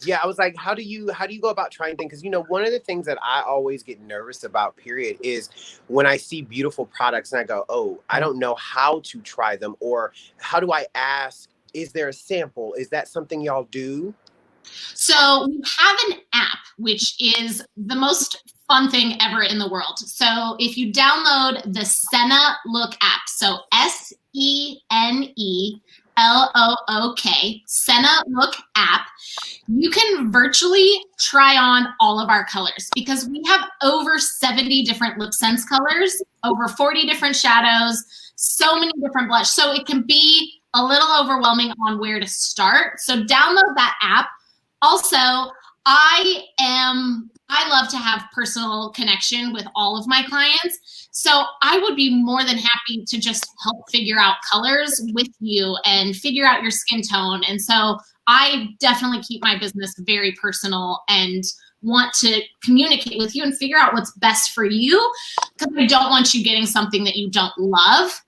yeah, I was like, how do you go about trying things? Because, you know, one of the things that I always get nervous about, period, is when I see beautiful products and I go, oh, I don't know how to try them, or how do I ask, is there a sample? Is that something y'all do? So we have an app, which is the most fun thing ever in the world. So if you download the Senna Look app, so SENELOOK, Senna Look app, you can virtually try on all of our colors because we have over 70 different lip sense colors, over 40 different shadows, so many different blush. So it can be a little overwhelming on where to start. So download that app. Also, I love to have personal connection with all of my clients. So I would be more than happy to just help figure out colors with you and figure out your skin tone. And so I definitely keep my business very personal and want to communicate with you and figure out what's best for you, because I don't want you getting something that you don't love.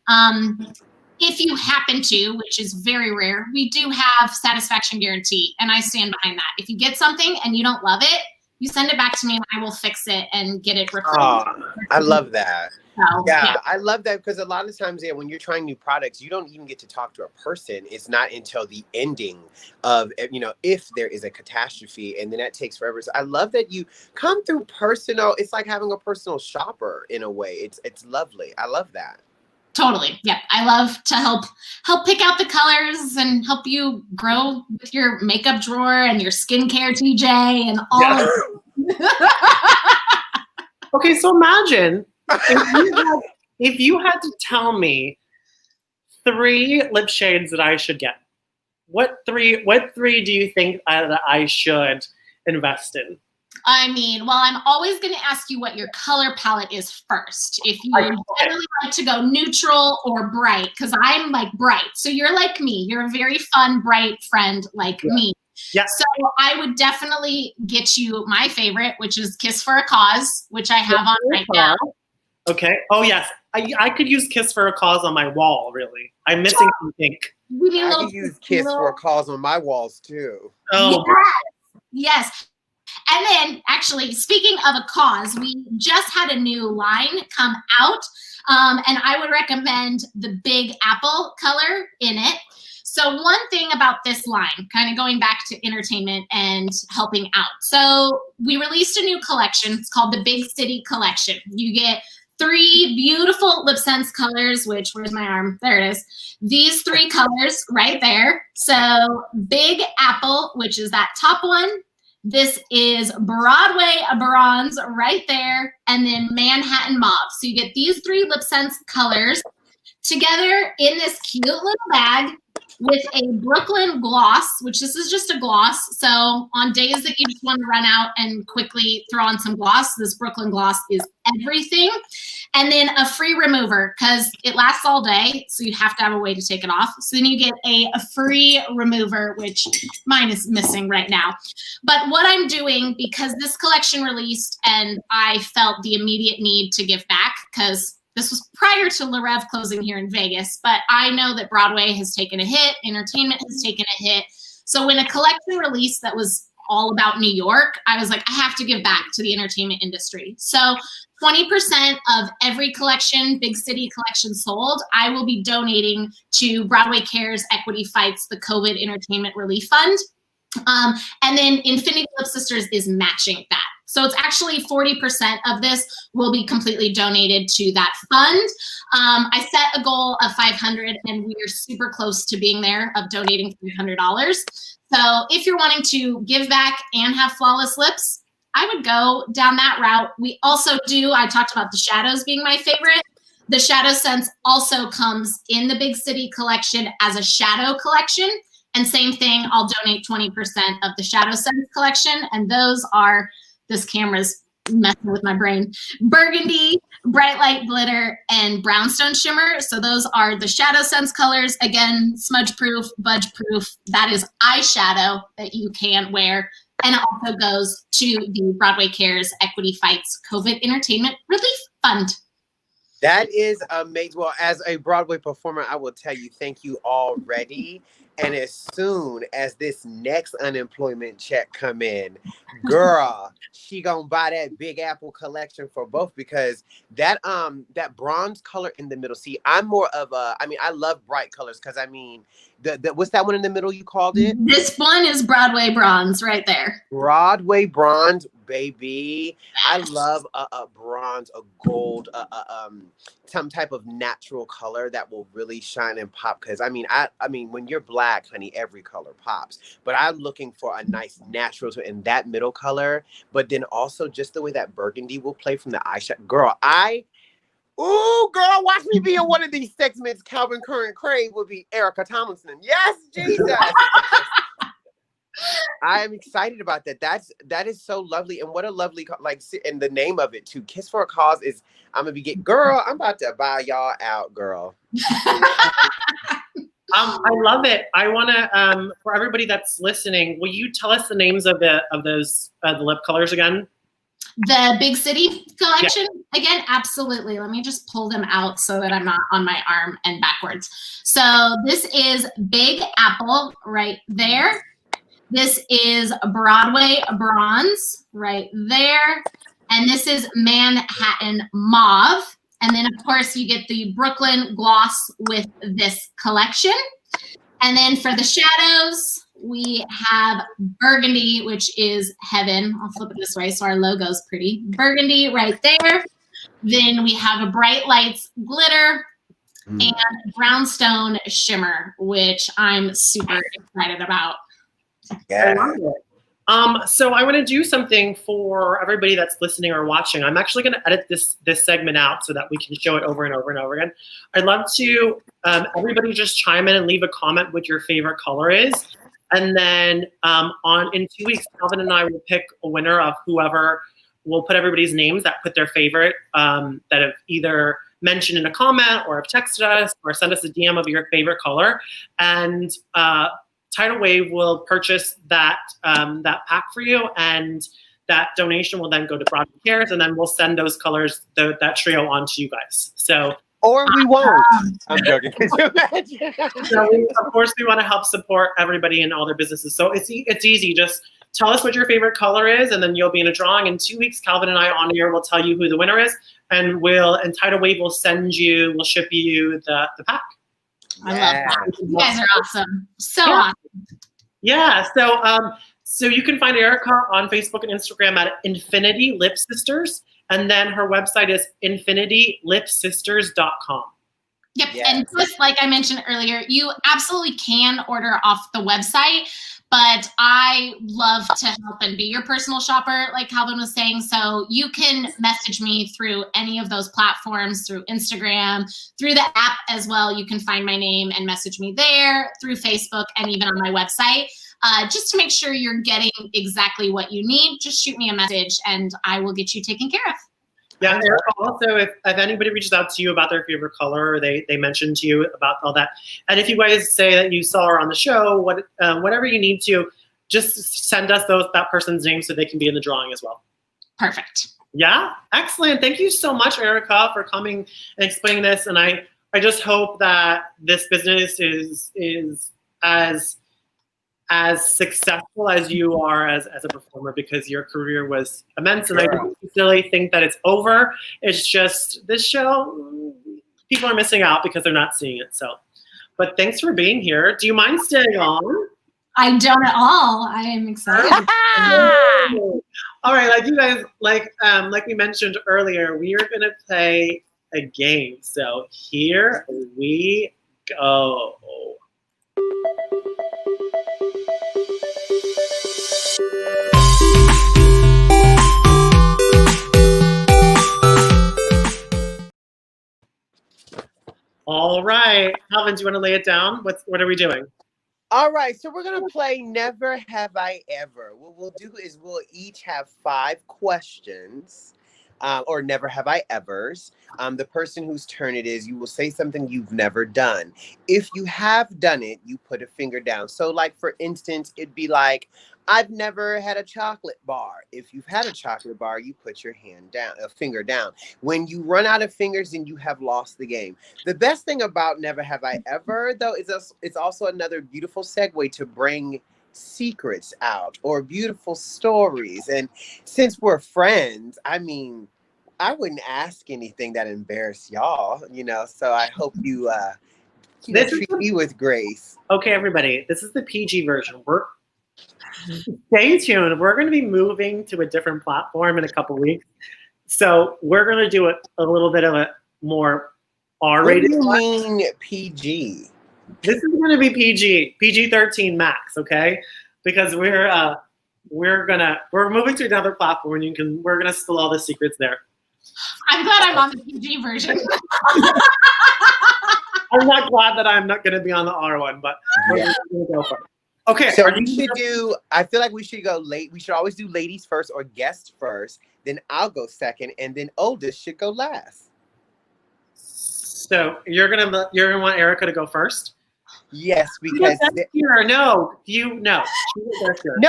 If you happen to, which is very rare, we do have satisfaction guarantee, and I stand behind that. If you get something and you don't love it, you send it back to me and I will fix it and get it replaced. Oh, I love that. So, Yeah, I love that because a lot of times, when you're trying new products, you don't even get to talk to a person. It's not until the ending of, if there is a catastrophe, and then that takes forever. So I love that you come through personal. It's like having a personal shopper in a way. It's lovely. I love that. Totally. Yep. I love to help pick out the colors and help you grow with your makeup drawer and your skincare TJ and all of it. Okay, so imagine if you had to tell me 3 lip shades that I should get. What three do you think that I should invest in? I mean, well, I'm always going to ask you what your color palette is first. If you generally like to go neutral or bright, because I'm like bright. So you're like me. You're a very fun, bright friend like me. Yeah. So I would definitely get you my favorite, which is Kiss for a Cause, which I have on right now. Okay. Oh, yes. I could use Kiss for a Cause on my wall, really. I'm missing some pink. I could use Kiss for a Cause on my walls, too. Oh, yes. And then, actually, speaking of a cause, we just had a new line come out, and I would recommend the Big Apple color in it. So one thing about this line, kind of going back to entertainment and helping out. So we released a new collection. It's called the Big City Collection. You get 3 beautiful lip sense colors, which, where's my arm? There it is. These 3 colors right there. So Big Apple, which is that top one. This is Broadway Bronze right there, and then Manhattan Mauve. So you get these 3 lip sense colors together in this cute little bag with a Brooklyn gloss, which this is just a gloss. So on days that you just want to run out and quickly throw on some gloss, this Brooklyn gloss is everything. And then a free remover because it lasts all day. So you have to have a way to take it off. So then you get a free remover, which mine is missing right now. But what I'm doing, because this collection released and I felt the immediate need to give back because this was prior to Le Rev closing here in Vegas, but I know that Broadway has taken a hit, entertainment has taken a hit. So when a collection released that was all about New York, I was like, I have to give back to the entertainment industry. So 20% of every collection, Big City collection sold, I will be donating to Broadway Cares Equity Fights, the COVID Entertainment Relief Fund. And then Infinity Lip Sisters is matching that. So it's actually 40% of this will be completely donated to that fund. I set a goal of $500 and we are super close to being there of donating $300. So if you're wanting to give back and have flawless lips, I would go down that route. We also do, I talked about the shadows being my favorite. The Shadow Sense also comes in the Big City collection as a shadow collection. And same thing, I'll donate 20% of the Shadow Sense collection. And those are, this camera's messing with my brain, burgundy, bright light glitter, and brownstone shimmer. So those are the Shadow Sense colors. Again, smudge proof, budge proof. That is eyeshadow that you can wear. And it also goes to the Broadway Cares Equity Fights COVID Entertainment Relief Fund. That is amazing. Well, as a Broadway performer, I will tell you, thank you already. And as soon as this next unemployment check come in, girl, she gonna buy that Big Apple collection for both because that bronze color in the middle. See, I'm more of a, I love bright colors because the what's that one in the middle you called it? This one is Broadway Bronze right there. Broadway Bronze, baby. I love a bronze, a gold, some type of natural color that will really shine and pop. Because I mean, when you're black, honey, every color pops. But I'm looking for a nice natural in that middle color. But then also just the way that burgundy will play from the eyeshadow. Girl, girl, watch me be in one of these segments. Calvin Current Crave will be Erica Tomlinson. Yes, Jesus. I am excited about that. That is so lovely, and what a lovely and the name of it too. Kiss for a Cause is I'm gonna be girl. I'm about to buy y'all out, girl. I love it. I want to for everybody that's listening, will you tell us the names of those the lip colors again? The Big City collection, again, absolutely. Let me just pull them out so that I'm not on my arm and backwards. So this is Big Apple right there. This is Broadway Bronze right there. And this is Manhattan Mauve. And then, of course, you get the Brooklyn gloss with this collection. And then for the shadows, we have burgundy, which is heaven. I'll flip it this way so our logo's pretty. Burgundy right there. Then we have a bright lights glitter and brownstone shimmer, which I'm super excited about. Yeah. I love it. So I want to do something for everybody that's listening or watching. I'm actually going to edit this segment out so that we can show it over and over and over again. I'd love to everybody just chime in and leave a comment what your favorite color is. And then in 2 weeks, Calvin and I will pick a winner of whoever. We'll put everybody's names that put their favorite that have either mentioned in a comment or have texted us or send us a DM of your favorite color. And TidalWave will purchase that pack for you, and that donation will then go to Broadway Cares, and then we'll send those colors, that trio, on to you guys. So, or we won't. I'm joking. Could you imagine? So of course, we want to help support everybody in all their businesses. So it's easy. Just tell us what your favorite color is, and then you'll be in a drawing. In 2 weeks, Calvin and I on air will tell you who the winner is, and TidalWave will ship you the pack. I love that. You guys are awesome. So awesome. Yeah. So you can find Erica on Facebook and Instagram at Infinity Lip Sisters, and then her website is infinitylipsisters.com. Yep. Yes. And just like I mentioned earlier, you absolutely can order off the website, but I love to help and be your personal shopper, like Calvin was saying. So you can message me through any of those platforms, through Instagram, through the app as well. You can find my name and message me there, through Facebook, and even on my website. Just to make sure you're getting exactly what you need, just shoot me a message and I will get you taken care of. Yeah, and Erica, also, if anybody reaches out to you about their favorite color, or they mention to you about all that, and if you guys say that you saw her on the show, whatever you need to, just send us that person's name so they can be in the drawing as well. Perfect. Yeah, excellent. Thank you so much, Erica, for coming and explaining this. And I just hope that this business is as successful as you are as a performer, because your career was immense. And I don't really think that it's over. It's just this show, people are missing out because they're not seeing it. So, but thanks for being here. Do you mind staying on? I don't at all. I am excited. All right, like you guys, like we mentioned earlier, we are gonna play a game. So here we go. All right, Calvin, do you want to lay it down? What are we doing? All right, so we're gonna play Never Have I Ever. What we'll do is we'll each have 5 questions, or Never Have I Evers. The person whose turn it is, you will say something you've never done. If you have done it, you put a finger down. So like, for instance, it'd be like, I've never had a chocolate bar. If you've had a chocolate bar, you put your finger down. When you run out of fingers, then you have lost the game. The best thing about Never Have I Ever, though, is it's also another beautiful segue to bring secrets out or beautiful stories. And since we're friends, I mean, I wouldn't ask anything that embarrassed y'all, so I hope you, treat me with grace. Okay, everybody, this is the PG version. Stay tuned. We're going to be moving to a different platform in a couple weeks. So we're going to do a little bit of a more R-rated. What do you mean PG? This is going to be PG-13 max, okay? Because we're moving to another platform, and we're going to spill all the secrets there. I'm glad I'm on the PG version. I'm not glad that I'm not going to be on the R one, but we're going to go for it. Okay, so I feel like we should go late. We should always do ladies first or guests first. Then I'll go second, and then oldest should go last. So you're gonna want Erica to go first? Yes, because no,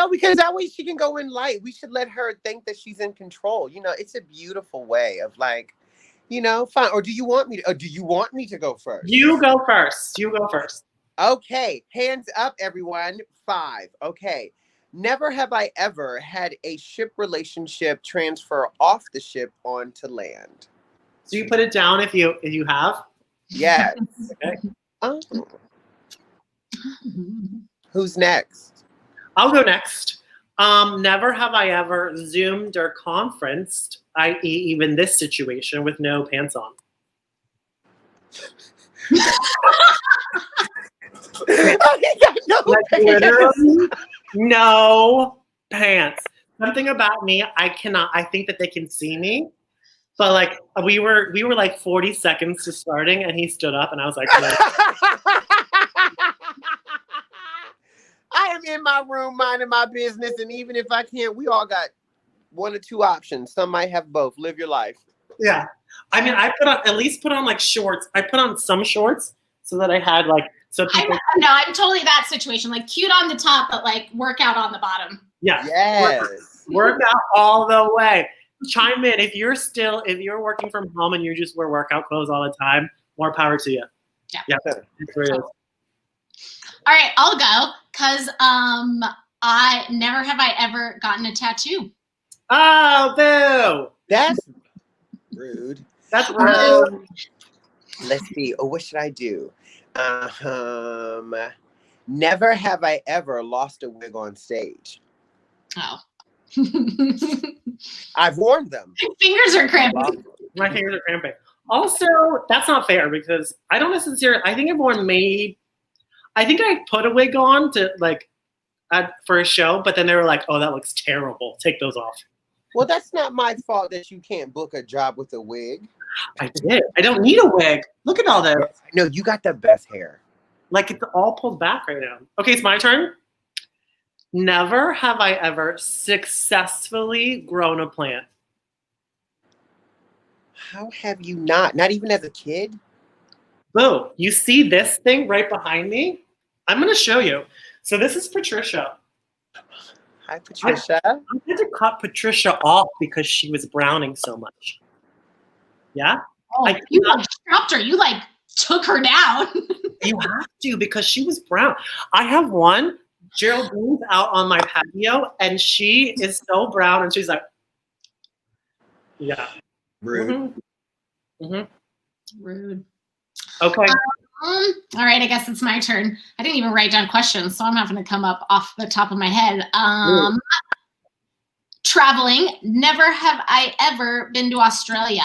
because that way she can go in light. We should let her think that she's in control. It's a beautiful way of like, fine. Or do you want me to go first? You go first. Okay, hands up, everyone. 5. Okay. Never have I ever had a ship relationship transfer off the ship onto land. So you put it down if you have. Yes. Okay. Oh. Who's next? I'll go next. Never have I ever Zoomed or conferenced, i.e., even this situation, with no pants on. Like literally, no pants. Something about me, I cannot. I think that they can see me, but like we were like 40 seconds to starting, and he stood up, and I was like, no. I am in my room minding my business, and even if I can't, we all got one or two options. Some might have both. Live your life. Yeah, I mean, I at least put on like shorts. I put on some shorts so that I had like so people. I'm totally that situation. Like cute on the top, but like workout on the bottom. Yeah. Yes. Workout all the way. Chime in if you're working from home and you just wear workout clothes all the time. More power to you. Yeah. That's where it is. All right, I'll go because I never have I ever gotten a tattoo. Oh, boo! That's rude. That's rude. Let's see. Oh, what should I do? Never have I ever lost a wig on stage. Oh. I've worn them. Fingers are cramping. My fingers are cramping. Also, that's not fair because I don't necessarily. I think everyone made. I think I put a wig on to like for a show, but then they were like, "Oh, that looks terrible. Take those off." Well, that's not my fault that you can't book a job with a wig. I did. I don't need a wig. Look at all this. No, you got the best hair. Like it's all pulled back right now. Okay, it's my turn. Never have I ever successfully grown a plant. How have you not? Not even as a kid? Boo, you see this thing right behind me? I'm going to show you. So this is Patricia. Hi, Patricia. I had to cut Patricia off because she was browning so much. Yeah? Oh, you like stopped her. You like took her down. You have to because she was brown. I have one. Geraldine's out on my patio and she is so brown and she's like, yeah. Rude. Rude. Okay. All right, I guess it's my turn. I didn't even write down questions, so I'm having to come up off the top of my head. Traveling. Never have I ever been to Australia.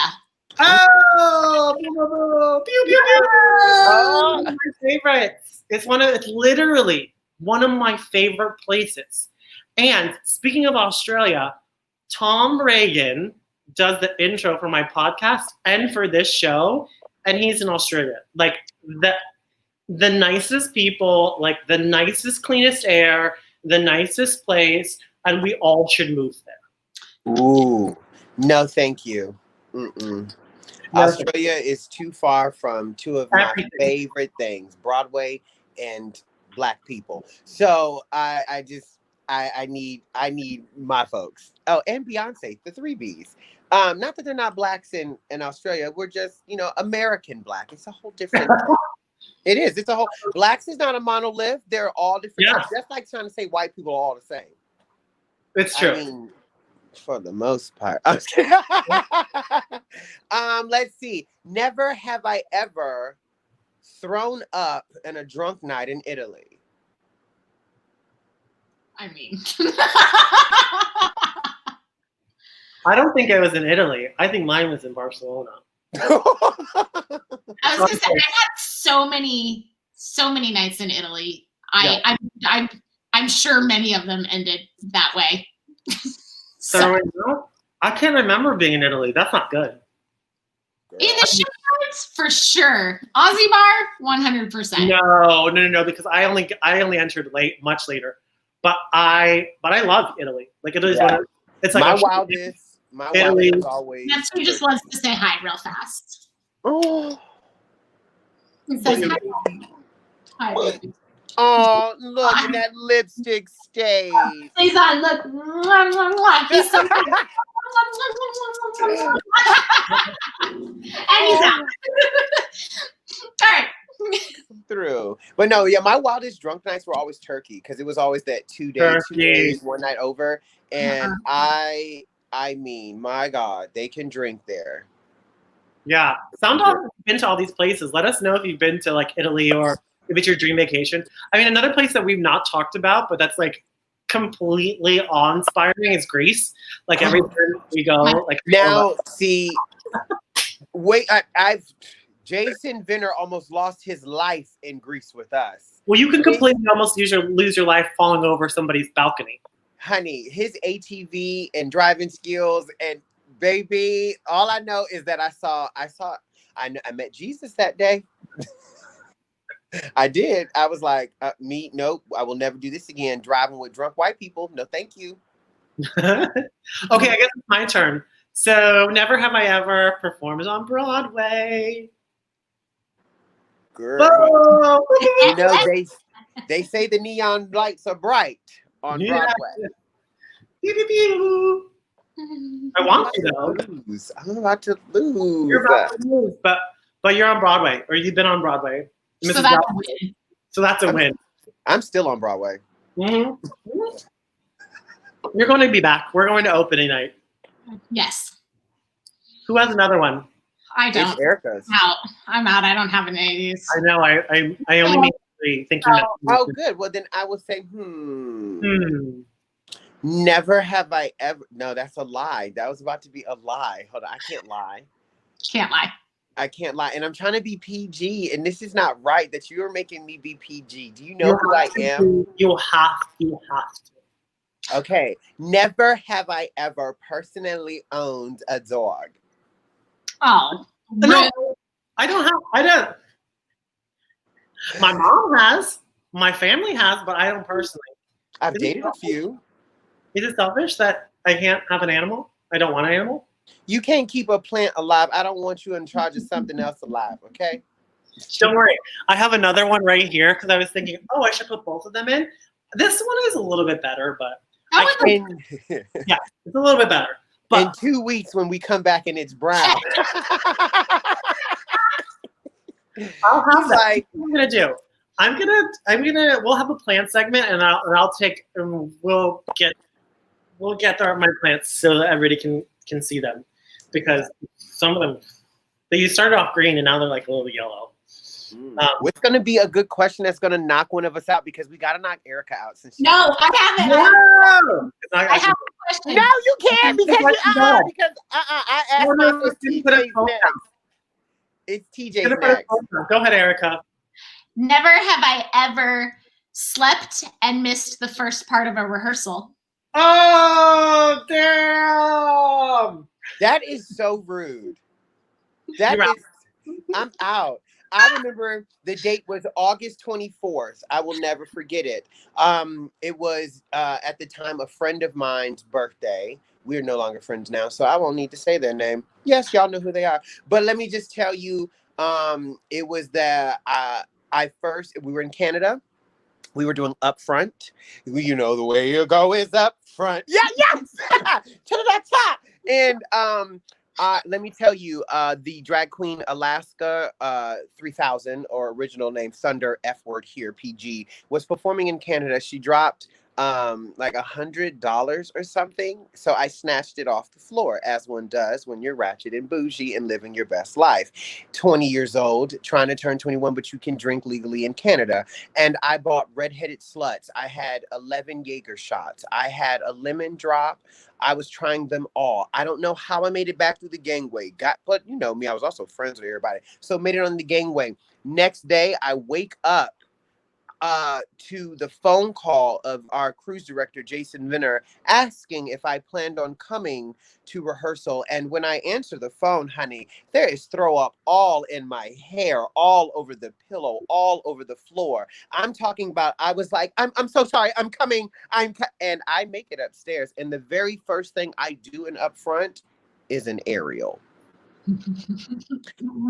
Oh, pew, pew, pew, pew. Oh, one of my favorites. It's literally one of my favorite places. And speaking of Australia, Tom Reagan does the intro for my podcast and for this show, and he's in Australia. Like the nicest people, like the nicest, cleanest air, the nicest place, and we all should move there. Ooh, no, thank you. Australia is too far from two of my favorite things, Broadway and Black people. So I need my folks. Oh, and Beyonce, the 3 Bs. Not that they're not Blacks in Australia. We're just, American Black. It's a whole different. It is. It's a whole. Blacks is not a monolith. They're all different. Yeah. Just like trying to say white people are all the same. It's true. I mean, for the most part. Let's see. Never have I ever thrown up in a drunk night in Italy. I mean, I don't think it was in Italy. I think mine was in Barcelona. I was gonna say I had so many nights in Italy. I'm sure many of them ended that way. So I can't remember being in Italy. That's not good. In the shipyards, for sure. Aussie bar, 100%. No, because I only entered much later. But I love Italy. Like Italy's one of, it's like my wildest always. That's who just wants to say hi real fast. Oh. It says hi, baby. Oh, look, and that lipstick stays. Please on, look. He's so and he's out. All right. Through. But no, my wildest drunk nights were always Turkey because it was always that 2 days, 1 night over. And I mean, my God, they can drink there. Yeah. Sound off if you've been to all these places. Let us know if you've been to like Italy or if it's your dream vacation. I mean, another place that we've not talked about, but that's like completely awe-inspiring is Greece. Like every time we go, like now, see, wait, I've Jason Venner almost lost his life in Greece with us. well, you can completely almost lose your life falling over somebody's balcony. Honey, his ATV and driving skills and baby, all I know is that I met Jesus that day. I did. I was like, nope, I will never do this again. Driving with drunk white people. No, thank you. Okay, I guess it's my turn. So never have I ever performed on Broadway. Girl, Oh! you know, they say the neon lights are bright on Broadway. Pew, pew, pew. I want to though. I'm about to lose. You're about to lose, but you're on Broadway, or you've been on Broadway. So that's a win. So that's a win. I'm still on Broadway. Mm-hmm. You're going to be back. We're going to opening night. Yes. Who has another one? I don't. It's Erica's. I'm out. I don't have any of these. I know. I only need 3. Thinking that. Oh, good. Well, then I will say, Never have I ever. No, that's a lie. That was about to be a lie. Hold on. I can't lie. Can't lie. I can't lie. And I'm trying to be PG, and this is not right that you are making me be PG. Do you know who I am? You'll have to. Okay. Never have I ever personally owned a dog. Oh. No, I don't. My mom has. My family has, but I don't personally. I've dated a few. Is it selfish that I can't have an animal? I don't want an animal? You can't keep a plant alive. I don't want you in charge of something else alive, okay? Don't worry. I have another one right here because I was thinking, oh, I should put both of them in. This one is a little bit better, but yeah, it's a little bit better. But in 2 weeks when we come back and it's brown. I'll have that. Like, what I'm gonna do. We'll have a plant segment, and we'll get my plants so that everybody can see them, because some of them they started off green and now they're like a little yellow. What's going to be a good question that's going to knock one of us out, because we got to knock Erica out since no, I haven't. No! I have a question. No, you can't because I asked my TJ's next. It's TJ's next. Go ahead, Erica. Never have I ever slept and missed the first part of a rehearsal. Oh, damn! That is so rude. I'm out. I remember the date was August 24th. I will never forget it. It was at the time a friend of mine's birthday. We're no longer friends now, so I won't need to say their name. Yes, y'all know who they are. But let me just tell you, it was that we were in Canada. We were doing Upfront. You know, the way you go is up front. Yeah, yes! To the top. And let me tell you, the drag queen Alaska 3000, or original name Thunder F word here, PG, was performing in Canada. She dropped like $100 or something. So I snatched it off the floor, as one does when you're ratchet and bougie and living your best life. 20 years old, trying to turn 21, but you can drink legally in Canada. And I bought Redheaded Sluts. I had 11 Jaeger shots. I had a lemon drop. I was trying them all. I don't know how I made it back through the gangway. But you know me, I was also friends with everybody. So made it on the gangway. Next day, I wake up to the phone call of our cruise director, Jason Venner, asking if I planned on coming to rehearsal. And when I answer the phone, honey, there is throw up all in my hair, all over the pillow, all over the floor. I'm talking about, I was like, I'm so sorry, I'm coming. And I make it upstairs. And the very first thing I do in Upfront is an aerial.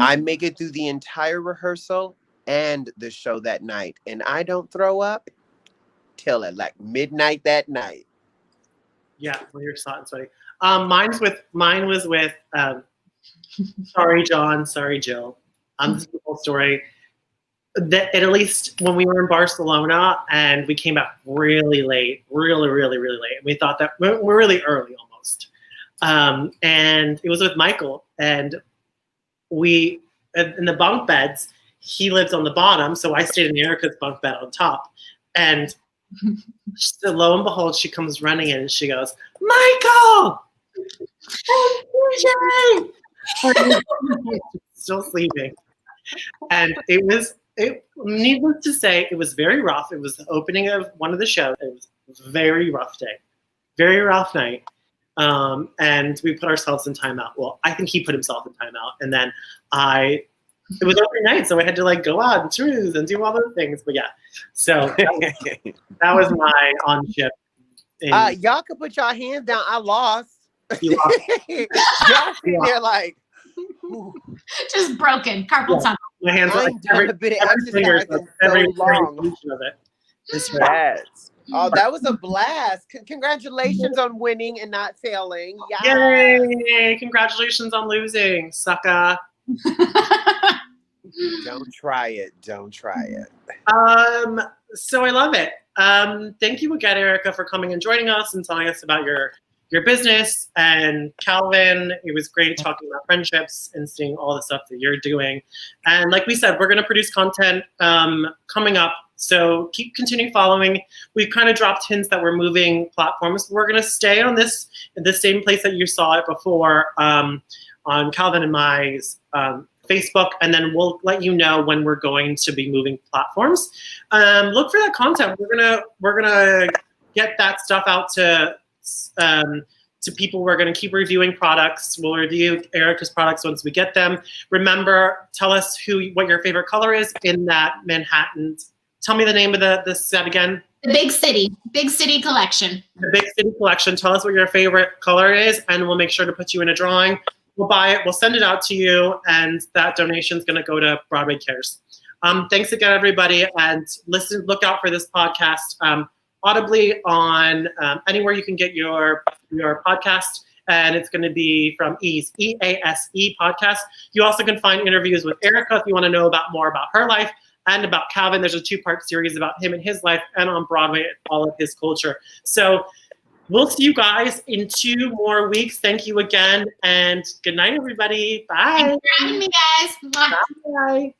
I make it through the entire rehearsal and the show that night, and I don't throw up till at like midnight that night. Yeah, well, you're hot and sweaty. Mine was with Sorry John, Sorry Jill. This is the whole story. At least when we were in Barcelona and we came back really late, really late. We thought that we're really early almost. And it was with Michael, and we in the bunk beds. He lives on the bottom, so I stayed in Erica's bunk bed on top. And so lo and behold, she comes running in and she goes, "Michael, TJ!" Still sleeping. And needless to say, it was very rough. It was the opening of one of the shows. It was a very rough day, very rough night. And we put ourselves in timeout. Well, I think he put himself in timeout. And then it was overnight, so I had to like go out and cruise and do all those things. But yeah, so that was my on ship. Y'all can put y'all hands down. I lost. You lost. Y'all sitting there like, just broken carpal tunnel. My hands are like every finger, every function of it. Yes. Oh, that was a blast. Congratulations on winning and not failing. Yes. Yay! Congratulations on losing, sucker. Don't try it. Don't try it. So I love it. Thank you again, Erica, for coming and joining us and telling us about your business. And Calvin, it was great talking about friendships and seeing all the stuff that you're doing. And like we said, we're going to produce content coming up. So continue following. We've kind of dropped hints that we're moving platforms. We're going to stay on the same place that you saw it before on Calvin and my Facebook, and then we'll let you know when we're going to be moving platforms. Look for that content. We're gonna get that stuff out to people. We're gonna keep reviewing products. We'll review Erica's products once we get them. Remember, tell us what your favorite color is in that Manhattan. Tell me the name of the set again. The Big City Collection. The Big City Collection. Tell us what your favorite color is, and we'll make sure to put you in a drawing. We'll buy it. We'll send it out to you, and that donation is going to go to Broadway Cares. Thanks again, everybody, and look out for this podcast audibly on anywhere you can get your podcast, and it's going to be from EASE podcast. You also can find interviews with Erica if you want to know more about her life and about Calvin. There's a 2-part series about him and his life, and on Broadway, all of his culture. So we'll see you guys in 2 more weeks. Thank you again, and good night, everybody. Bye. Thanks for having me, guys. Bye.